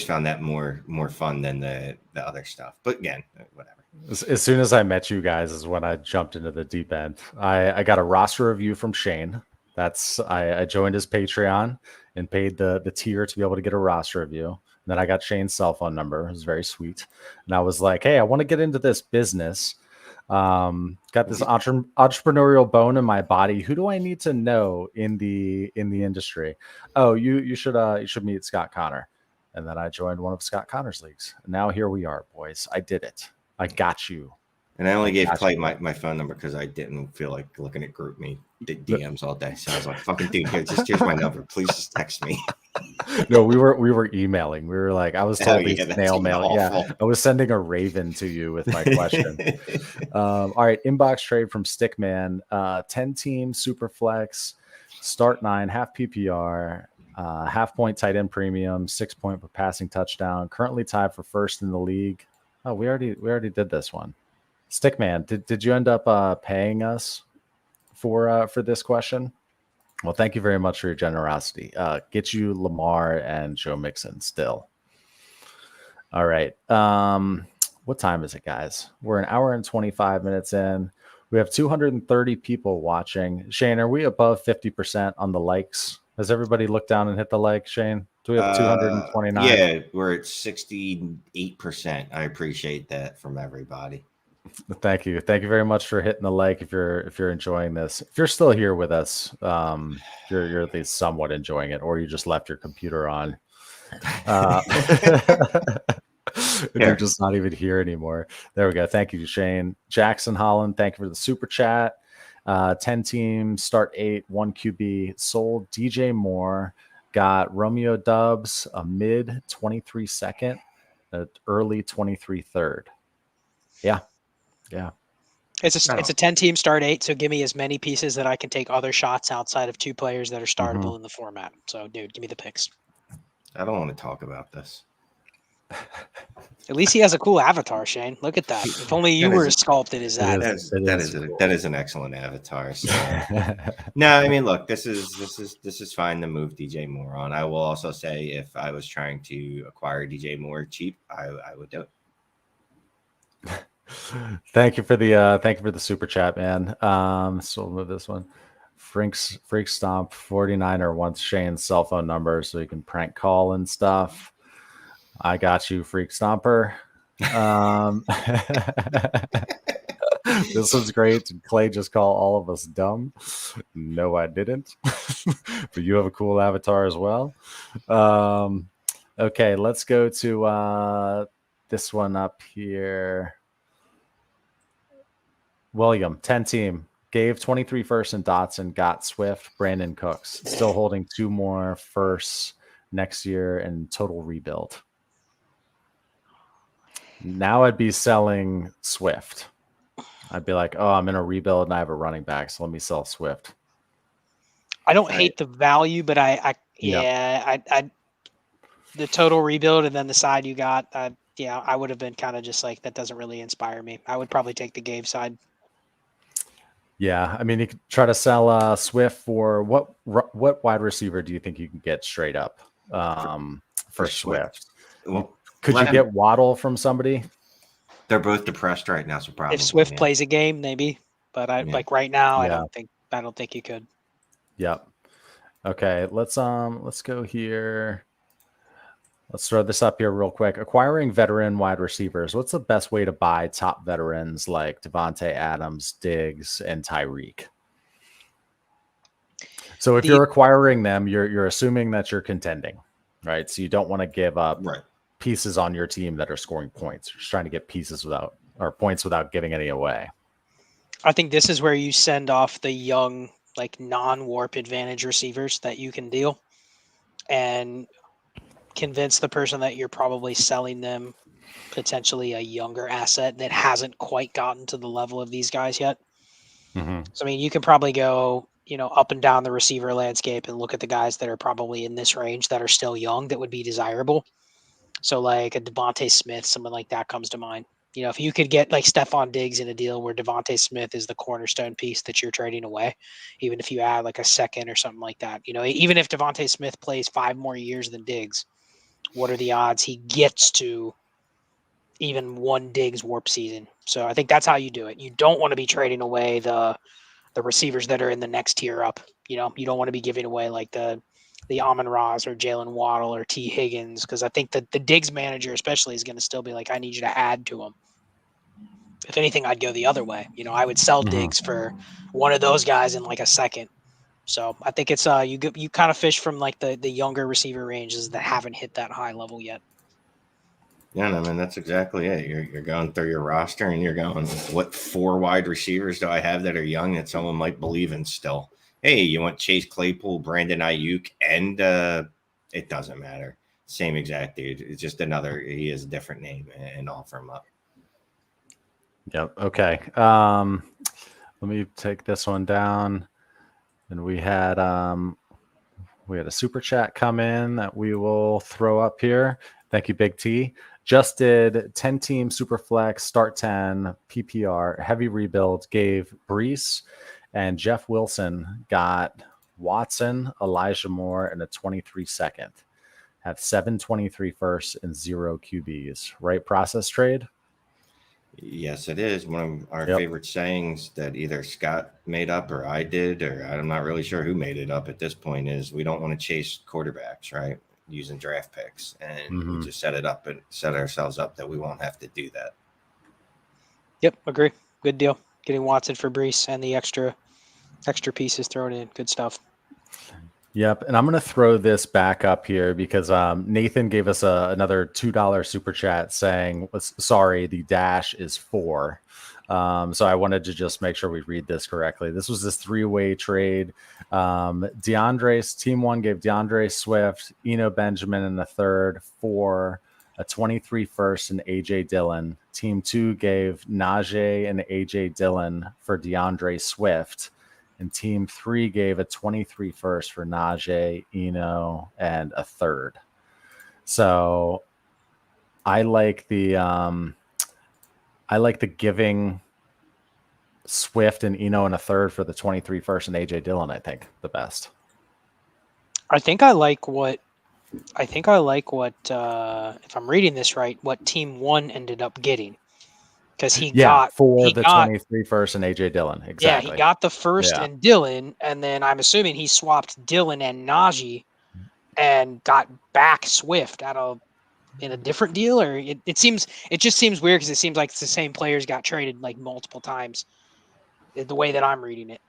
found that more fun than the other stuff. But again, whatever. As soon as I met you guys is when I jumped into the deep end. I got a roster review from Shane. I joined his Patreon and paid the tier to be able to get a roster review. And then I got Shane's cell phone number. It was very sweet. And I was like, hey, I want to get into this business. Got this entrepreneurial bone in my body. Who do I need to know in the industry? Oh, you should meet Scott Connor. And then I joined one of Scott Connor's leagues. And now here we are, boys. I did it. I got you. And I only gave Clay my phone number because I didn't feel like looking at GroupMe DMs all day. So I was like, fucking dude, here's my number. Please just text me. No, we were emailing. We were like, I was told Yeah, these that's snail mail. Yeah, awful. I was sending a raven to you with my question. All right, inbox trade from Stickman. 10-team super flex, start 9, half PPR, half point tight end premium, 6 point per passing touchdown. Currently tied for first in the league. Oh, we already did this one. Stickman, did you end up paying us for this question? Well, thank you very much for your generosity. Get you Lamar and Joe Mixon still. All right. What time is it, guys? We're an hour and 25 minutes in. We have 230 people watching. Shane, are we above 50% on the likes? Has everybody looked down and hit the like, Shane? Do we have 229? Yeah, we're at 68%. I appreciate that from everybody. Thank you very much for hitting the like. If you're enjoying this, if you're still here with us, you're at least somewhat enjoying it, or you just left your computer on. You're just not even here anymore. There we go. Thank you, Shane. Jackson Holland, thank you for the super chat. 10 teams, start 8, 1 QB, sold DJ Moore, got Romeo Dubs, a mid 23 second, an early 23 third. Yeah. It's a 10-team start 8, so give me as many pieces that I can take other shots outside of 2 players that are startable in the format. So, dude, give me the picks. I don't want to talk about this. At least he has a cool avatar, Shane. Look at that. If only you were as sculpted as that. That is an excellent avatar. So. No, I mean, look, this is fine to move DJ Moore on. I will also say, if I was trying to acquire DJ Moore cheap, I would do it. Thank you for the super chat, man. So we'll move this one. Freak Stomp 49er wants Shane's cell phone number so he can prank call and stuff. I got you, Freak Stomper. This was great. Did Clay just call all of us dumb? No, I didn't. But you have a cool avatar as well. Okay, let's go to this one up here. William, 10 team, gave 23 firsts in Dotson, got Swift, Brandon Cooks, still holding 2 more firsts next year and total rebuild. Now I'd be selling Swift. I'd be like, oh, I'm in a rebuild and I have a running back, so let me sell Swift. I don't hate the value, but I the total rebuild and then the side you got, I would have been kind of just like, that doesn't really inspire me. I would probably take the Gabe side. Yeah, I mean, you could try to sell Swift for what wide receiver do you think you can get straight up for Swift? Well, could you get Waddle from somebody? They're both depressed right now, so probably. If Swift plays a game, maybe, but like right now, I don't think you could. Yep. Okay, let's go here. Let's throw this up here real quick. Acquiring veteran wide receivers. What's the best way to buy top veterans like Devontae Adams, Diggs, and Tyreek? So if you're acquiring them, you're assuming that you're contending, right? So you don't want to give up pieces on your team that are scoring points. You're just trying to get pieces points without giving any away. I think this is where you send off the young, like non-warp advantage receivers that you can deal, and convince the person that you're probably selling them potentially a younger asset that hasn't quite gotten to the level of these guys yet. Mm-hmm. So, I mean, you can probably go, up and down the receiver landscape and look at the guys that are probably in this range that are still young that would be desirable. So like a Devontae Smith, someone like that comes to mind. If you could get like Stephon Diggs in a deal where Devontae Smith is the cornerstone piece that you're trading away, even if you add like a second or something like that, even if Devontae Smith plays 5 more years than Diggs, what are the odds he gets to even one Diggs warp season? So I think that's how you do it. You don't want to be trading away the receivers that are in the next tier up. You don't want to be giving away like the Amon-Ras or Jaylen Waddle or T. Higgins, because I think that the Diggs manager especially is going to still be like, I need you to add to him. If anything, I'd go the other way. I would sell Diggs for one of those guys in like a second. So I think it's you kind of fish from like the younger receiver ranges that haven't hit that high level yet. Yeah, no, man, that's exactly it. You're going through your roster and you're going, what 4 wide receivers do I have that are young that someone might believe in still? Hey, you want Chase Claypool, Brandon Ayuk, and it doesn't matter. Same exact dude. It's just another. He has a different name and offer him up. Yep. Okay. Let me take this one down. And we had a super chat come in that we will throw up here. Thank you, Big T. Just did 10-team Superflex, start 10, PPR, heavy rebuild, gave Breece and Jeff Wilson, got Watson, Elijah Moore, and a 23 second. Have 723 firsts and 0 QBs. Right process trade? Yes, it is. One of our favorite sayings that either Scott made up or I did, or I'm not really sure who made it up at this point, is we don't want to chase quarterbacks, right? Using draft picks. And we just set ourselves up that we won't have to do that. Yep, agree. Good deal. Getting Watson for Breece and the extra pieces thrown in. Good stuff. Yep, and I'm going to throw this back up here because Nathan gave us another $2 super chat saying, sorry, the dash is 4. So I wanted to just make sure we read this correctly. This was this 3-way trade. Team 1 gave DeAndre Swift, Eno Benjamin in the third for a 23 first and AJ Dillon. Team 2 gave Najee and AJ Dillon for DeAndre Swift. And Team 3 gave a 23 first for Najee, Eno, and a third. So I like the giving Swift and Eno and a third for the 23 first and AJ Dillon, I think, the best. I think I like what if I'm reading this right, what Team 1 ended up getting. Because he got 23 first and AJ Dillon. Exactly. Yeah, he got the first and Dillon, and then I'm assuming he swapped Dillon and Najee and got back Swift in a different deal, or it just seems weird because it seems like it's the same players got traded like multiple times. The way that I'm reading it.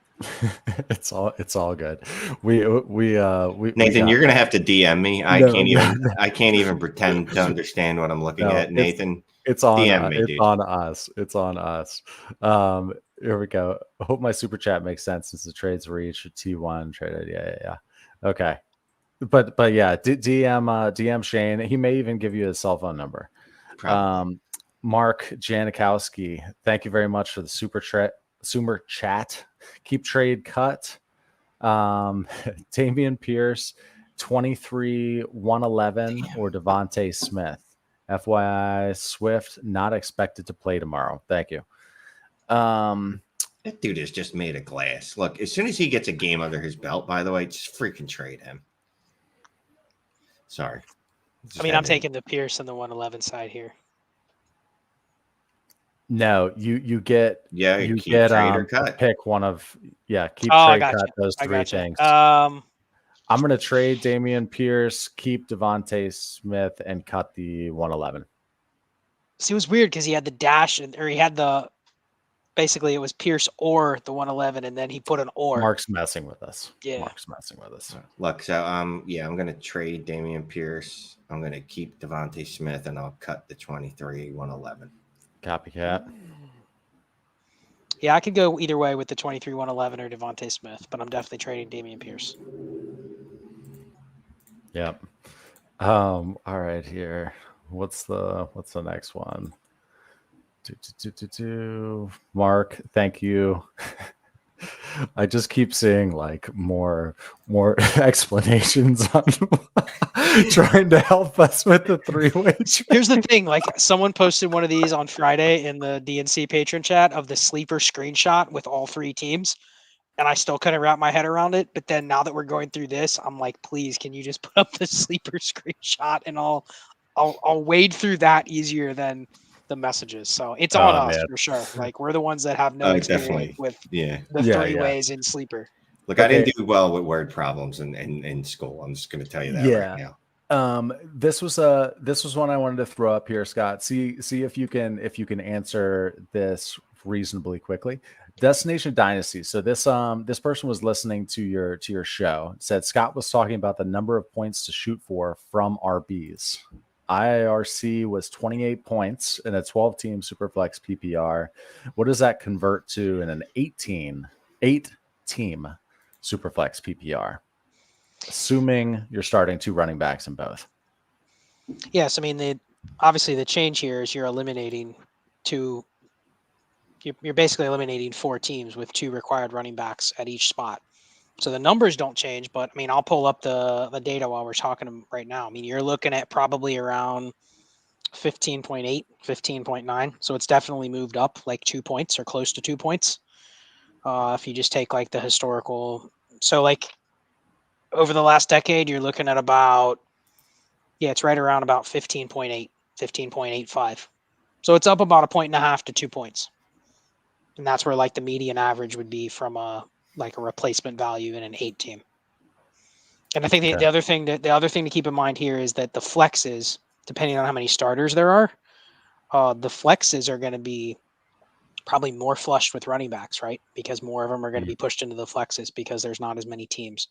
It's all good. We Nathan, you're gonna have to DM me. I can't even pretend to understand what I'm looking at. Nathan, it's on DM me, it's dude. on us. It's on us. Here we go. I hope my super chat makes sense since the trades reached T1 traded. Yeah. Okay. But yeah, DM Shane. He may even give you his cell phone number. Probably. Mark Janikowski, thank you very much for the super chat. Keep trade cut. Damian Pierce, 23 111 or Devontae Smith. FYI, Swift not expected to play tomorrow. Thank you. That dude is just made of glass. Look, as soon as he gets a game under his belt, by the way, just freaking trade him. Sorry. I'm taking the Pierce on the 111 side here. No, you get cut. Pick one of keep trade cut those 3 things. I'm gonna trade Damian Pierce, keep Devontae Smith, and cut the 111. See, it was weird because he had the dash or he had the basically it was Pierce or the 111, and then he put an or. Mark's messing with us. Yeah, Mark's messing with us. Look, so I'm gonna trade Damian Pierce. I'm gonna keep Devontae Smith, and I'll cut the 23 111. Copycat. Yeah, I could go either way with the 23 111 or Devontae Smith, but I'm definitely trading Damian Pierce. Yep. All right, here. What's the next one? Mark, thank you. I just keep seeing like more explanations on trying to help us with the 3-way. Here's the thing, like someone posted one of these on Friday in the DNC patron chat of the sleeper screenshot with all 3 teams, and I still couldn't wrap my head around it. But then now that we're going through this, I'm like, please, can you just put up the sleeper screenshot and I'll wade through that easier than the messages. So it's on us for sure. Like we're the ones that have no experience with the 3 ways in sleeper. Look, I didn't do well with word problems in school. I'm just going to tell you that right now. This was one I wanted to throw up here, Scott. See if you can answer this reasonably quickly. Destination Dynasty. So this person was listening to your show. It said Scott was talking about the number of points to shoot for from RBs. IRC was 28 points in a 12-team Superflex PPR. What does that convert to in an 8-team Superflex PPR? Assuming you're starting 2 running backs in both. Yes, I mean, obviously the change here is you're eliminating 2. You're basically eliminating 4 teams with 2 required running backs at each spot. So the numbers don't change, but I mean, I'll pull up the data while we're talking right now. I mean, you're looking at probably around 15.8, 15.9. So it's definitely moved up like 2 points or close to 2 points. If you just take like the historical. So like over the last decade, you're looking at about, it's right around about 15.8, 15.85. So it's up about 1.5 to 2 points. And that's where like the median average would be from a replacement value in an 8-team. And I think the other thing to keep in mind here is that the flexes, depending on how many starters there are, the flexes are going to be probably more flushed with running backs, right? Because more of them are going to be pushed into the flexes because there's not as many teams.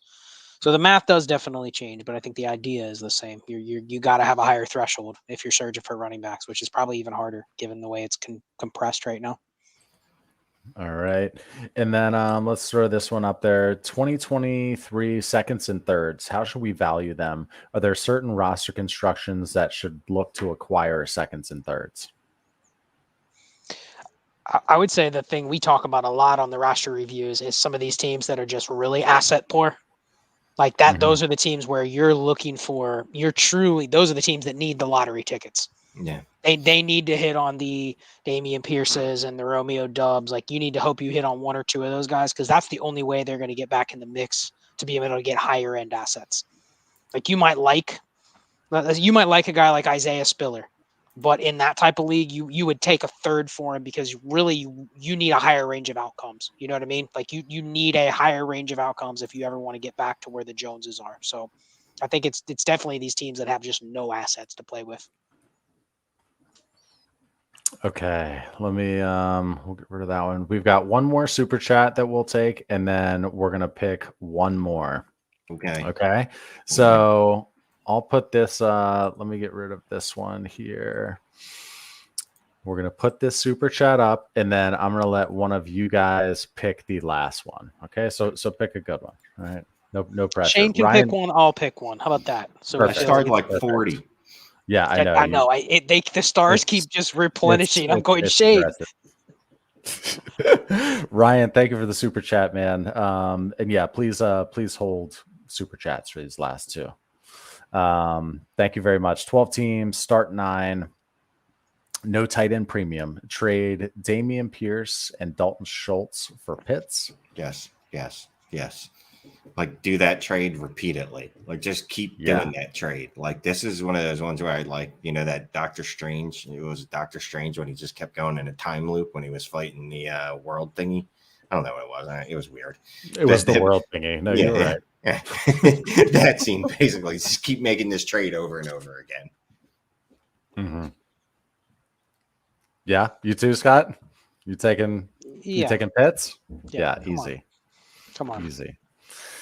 So the math does definitely change, but I think the idea is the same. You got to have a higher threshold if you're searching for running backs, which is probably even harder given the way it's compressed right now. All right. And then let's throw this one up there. 2023 seconds and thirds. How should we value them? Are there certain roster constructions that should look to acquire seconds and thirds? I would say the thing we talk about a lot on the roster reviews is some of these teams that are just really asset poor. Like that, those are the teams where those are the teams that need the lottery tickets. Yeah. They need to hit on the Damian Pierces and the Romeo Dubs. Like you need to hope you hit on 1 or 2 of those guys because that's the only way they're going to get back in the mix to be able to get higher end assets. Like you might like a guy like Isaiah Spiller, but in that type of league, you would take a third for him because really you need a higher range of outcomes. You know what I mean? Like you need a higher range of outcomes if you ever want to get back to where the Joneses are. So I think it's definitely these teams that have just no assets to play with. Okay, let me we'll get rid of that one. We've got one more super chat that we'll take, and then we're gonna pick one more. Okay. So I'll put this let me get rid of this one here. We're gonna put this super chat up, and then I'm gonna let one of you guys pick the last one. Okay, so pick a good one. All right. No pressure. Shane can pick one, I'll pick one. How about that? So I started like 40. Yeah, I know. I know. The stars keep just replenishing. I'm going Shane. Ryan, thank you for the super chat, man. And yeah, please hold super chats for these last 2. Thank you very much. 12 teams, start 9. No tight end premium. Trade Dameon Pierce and Dalton Schultz for Pitts. Yes. Like do that trade repeatedly. Like just keep doing that trade. Like this is one of those ones where I like, that Doctor Strange. It was Doctor Strange when he just kept going in a time loop when he was fighting the world thingy. I don't know what it was. It was weird. It was the world thingy. No, you're right. Yeah. That scene basically just keep making this trade over and over again. Mm-hmm. Yeah, you too, Scott. You taking Pitts? Yeah, easy. Come on. Easy.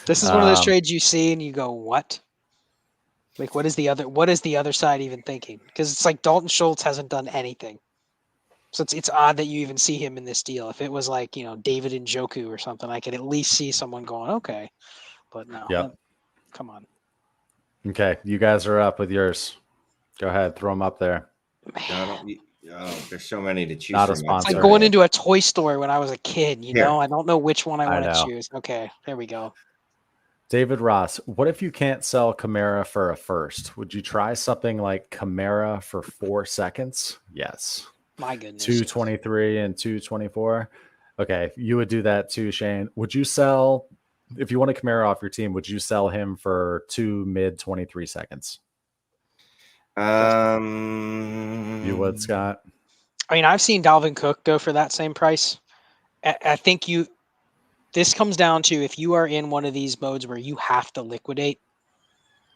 This is one of those trades you see and you go, what? Like, what is the other side even thinking? Because it's like Dalton Schultz hasn't done anything. So it's odd that you even see him in this deal. If it was like, David Njoku or something, I could at least see someone going, okay. But no. Come on. Okay, you guys are up with yours. Go ahead, throw them up there. There's so many to choose Not from. a sponsor. It's like going into a toy store when I was a kid, know? I don't know which one I want to choose. Okay, there we go. David Ross, what if you can't sell Kamara for a first? Would you try something like Kamara for 4 seconds? Yes. My goodness. 223 and 224. Okay, you would do that too, Shane. Would you sell, if you want a Kamara off your team, would you sell him for 2 mid 23 seconds? You would, Scott? I mean, I've seen Dalvin Cook go for that same price. I think this comes down to if you are in one of these modes where you have to liquidate,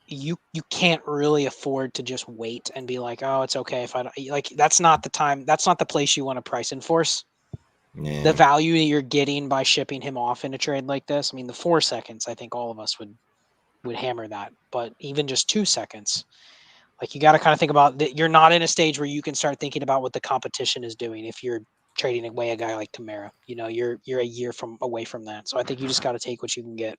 you can't really afford to just wait and be like, oh, it's okay if I don't, like, that's not the time. That's not the place you want to price enforce. Yeah. The value that you're getting by shipping him off in a trade like this. I mean, the 4 seconds, I think all of us would hammer that, but even just 2 seconds, Like you got to kind of think about that. You're not in a stage where you can start thinking about what the competition is doing. If you're trading away a guy like Kamara, you're a year away from that. So I think you just got to take what you can get.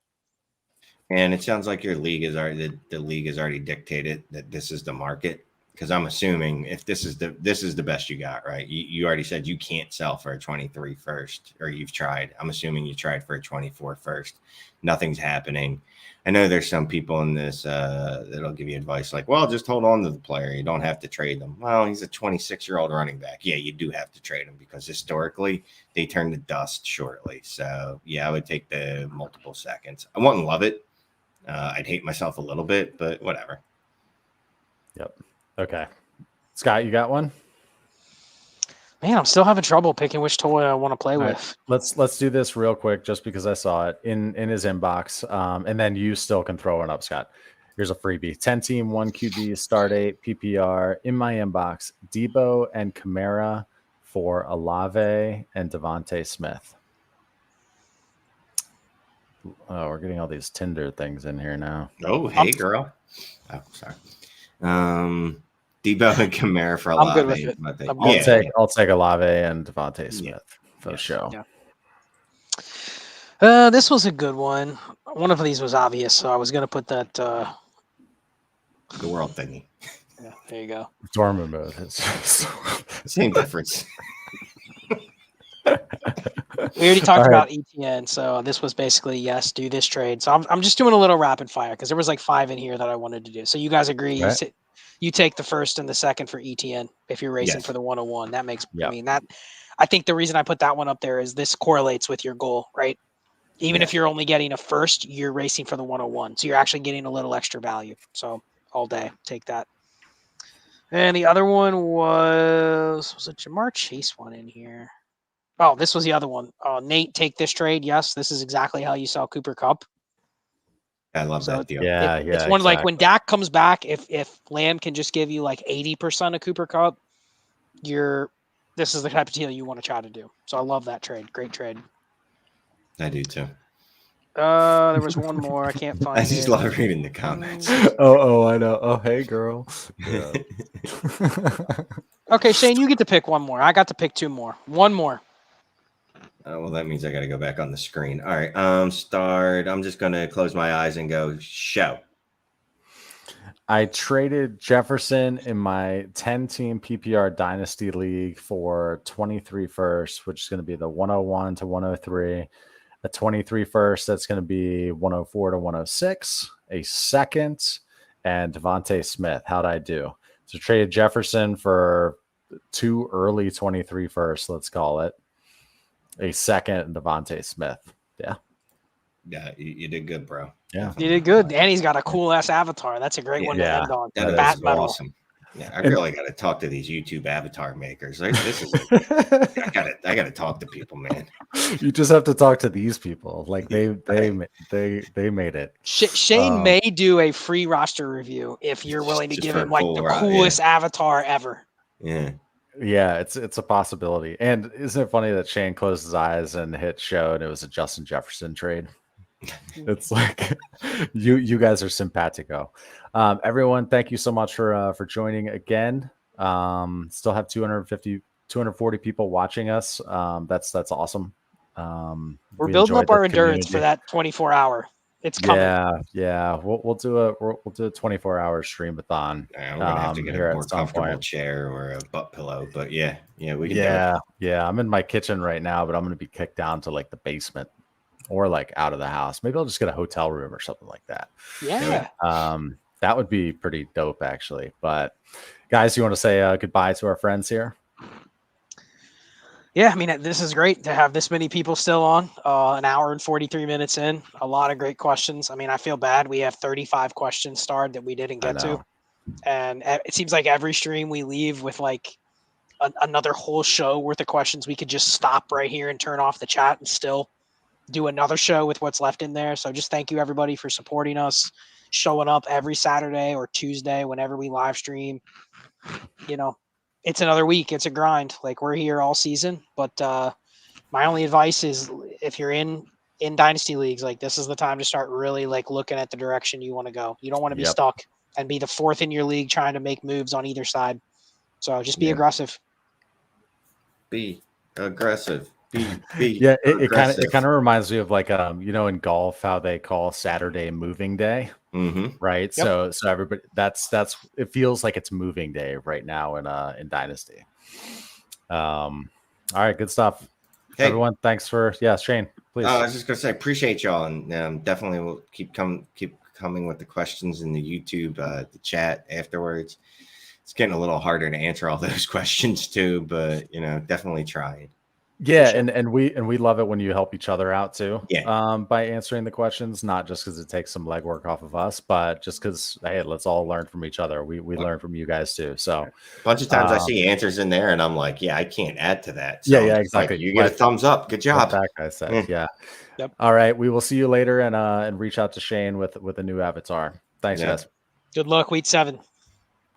And it sounds like your league is already the league has already dictated that this is the market. Because I'm assuming if this is the best you got, right? You already said you can't sell for a 23 first, or you've tried. I'm assuming you tried for a 24 first. Nothing's happening. I know there's some people in this that'll give you advice like, well, just hold on to the player. You don't have to trade them. Well, he's a 26-year-old running back. Yeah, you do have to trade him because historically they turn to dust shortly. So, yeah, I would take the multiple seconds. I wouldn't love it. I'd hate myself a little bit, but whatever. Yep. Okay. Scott, you got one? Man, I'm still having trouble picking which toy I want to play with. Right. Let's do this real quick just because I saw it in his inbox. And then you still can throw it up, Scott. Here's a freebie. 10-team, 1 QB, start 8, PPR. In my inbox, Debo and Kamara for Olave and Devontae Smith. Oh, we're getting all these Tinder things in here now. Oh, hey, girl. Oh, sorry. Debo and Kamara for Olave. I'm good with it. I'll take Olave and Devontae Smith for the show. Yeah. This was a good one. One of these was obvious, so I was going to put that. The world thingy. Yeah, there you go. Dormant mode. Same difference. We already talked about Etienne, so this was basically yes, do this trade. So I'm just doing a little rapid fire because there was like 5 in here that I wanted to do. So you guys agree? Right. You take the first and the second for Etienne if you're racing for the 101. That makes I think the reason I put that one up there is this correlates with your goal, right? Even if you're only getting a first, you're racing for the 101. So you're actually getting a little extra value. So all day, take that. And the other one was it Jamar Chase one in here? Oh, this was the other one. Nate, take this trade. Yes, this is exactly how you sell Cooper Kupp. I love that deal. It's one like when Dak comes back, if Lamb can just give you like 80% of Cooper Kupp, this is the type of deal you want to try to do. So I love that trade. Great trade. I do too. There was one more. I can't find it. I just love reading the comments. Oh, I know. Oh, hey, girl. Yeah. Okay, Shane, you get to pick one more. I got to pick 2 more. One more. Well, that means I got to go back on the screen. All right. Start. I'm just going to close my eyes and go show. I traded Jefferson in my 10-team PPR Dynasty League for 23 first, which is going to be the 101 to 103. A 23 first, that's going to be 104 to 106. A second, and Devontae Smith. How'd I do? So traded Jefferson for 2 early 23 first, let's call it. A second, Devontae Smith. Yeah. Yeah, you did good, bro. Yeah. You did good. And he's got a cool-ass avatar. That's a great one to end on. That is awesome. Yeah, I really got to talk to these YouTube avatar makers. This is I got to talk to people, man. You just have to talk to these people. Like they made it. Shane may do a free roster review if you're willing to give him like the coolest avatar ever. Yeah. Yeah, it's a possibility. And isn't it funny that Shane closed his eyes and hit show and it was a Justin Jefferson trade? It's like you guys are simpatico. Everyone, thank you so much for joining again. Still have 240 people watching us. That's awesome. We're building up our endurance for that 24-hour. It's coming. Yeah. We'll do a 24-hour stream-a-thon. Yeah, we're gonna have to get a more comfortable chair or a butt pillow. But yeah, we can do it. Yeah. I'm in my kitchen right now, but I'm gonna be kicked down to like the basement or like out of the house. Maybe I'll just get a hotel room or something like that. Yeah. That would be pretty dope, actually. But guys, you want to say goodbye to our friends here? Yeah, I mean, this is great to have this many people still on. An hour and 43 minutes in. A lot of great questions. I mean, I feel bad. We have 35 questions starred that we didn't get to. And it seems like every stream we leave with like another whole show worth of questions. We could just stop right here and turn off the chat and still do another show with what's left in there. So just thank you, everybody, for supporting us, showing up every Saturday or Tuesday whenever we live stream. It's another week. It's a grind. Like, we're here all season. But my only advice is if you're in Dynasty leagues, like, this is the time to start really like looking at the direction you want to go. You don't want to be stuck and be the fourth in your league trying to make moves on either side. So just be Yeah. aggressive. Be aggressive. Be Yeah, it aggressive. kind of reminds me of like in golf how they call Saturday moving day, Mm-hmm. right? Yep. So everybody that's it feels like it's moving day right now in Dynasty. All right, good stuff. Hey, Everyone, thanks for Shane, please. I was just gonna say appreciate y'all, and definitely will keep coming with the questions in the YouTube, the chat afterwards. It's getting a little harder to answer all those questions too, but definitely trying. Yeah, sure. and we love it when you help each other out too. Yeah. By answering the questions, not just because it takes some legwork off of us, but just because hey, let's all learn from each other. We learn from you guys too. So A bunch of times I see answers in there, and I'm like, yeah, I can't add to that. Yeah, So yeah, I'm just like, exactly. you get a thumbs up. Good what job. that guy said. Yeah. Yep. All right, we will see you later, and reach out to Shane with a new avatar. Thanks, Yeah. guys. Good luck, week 7.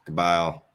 Goodbye all.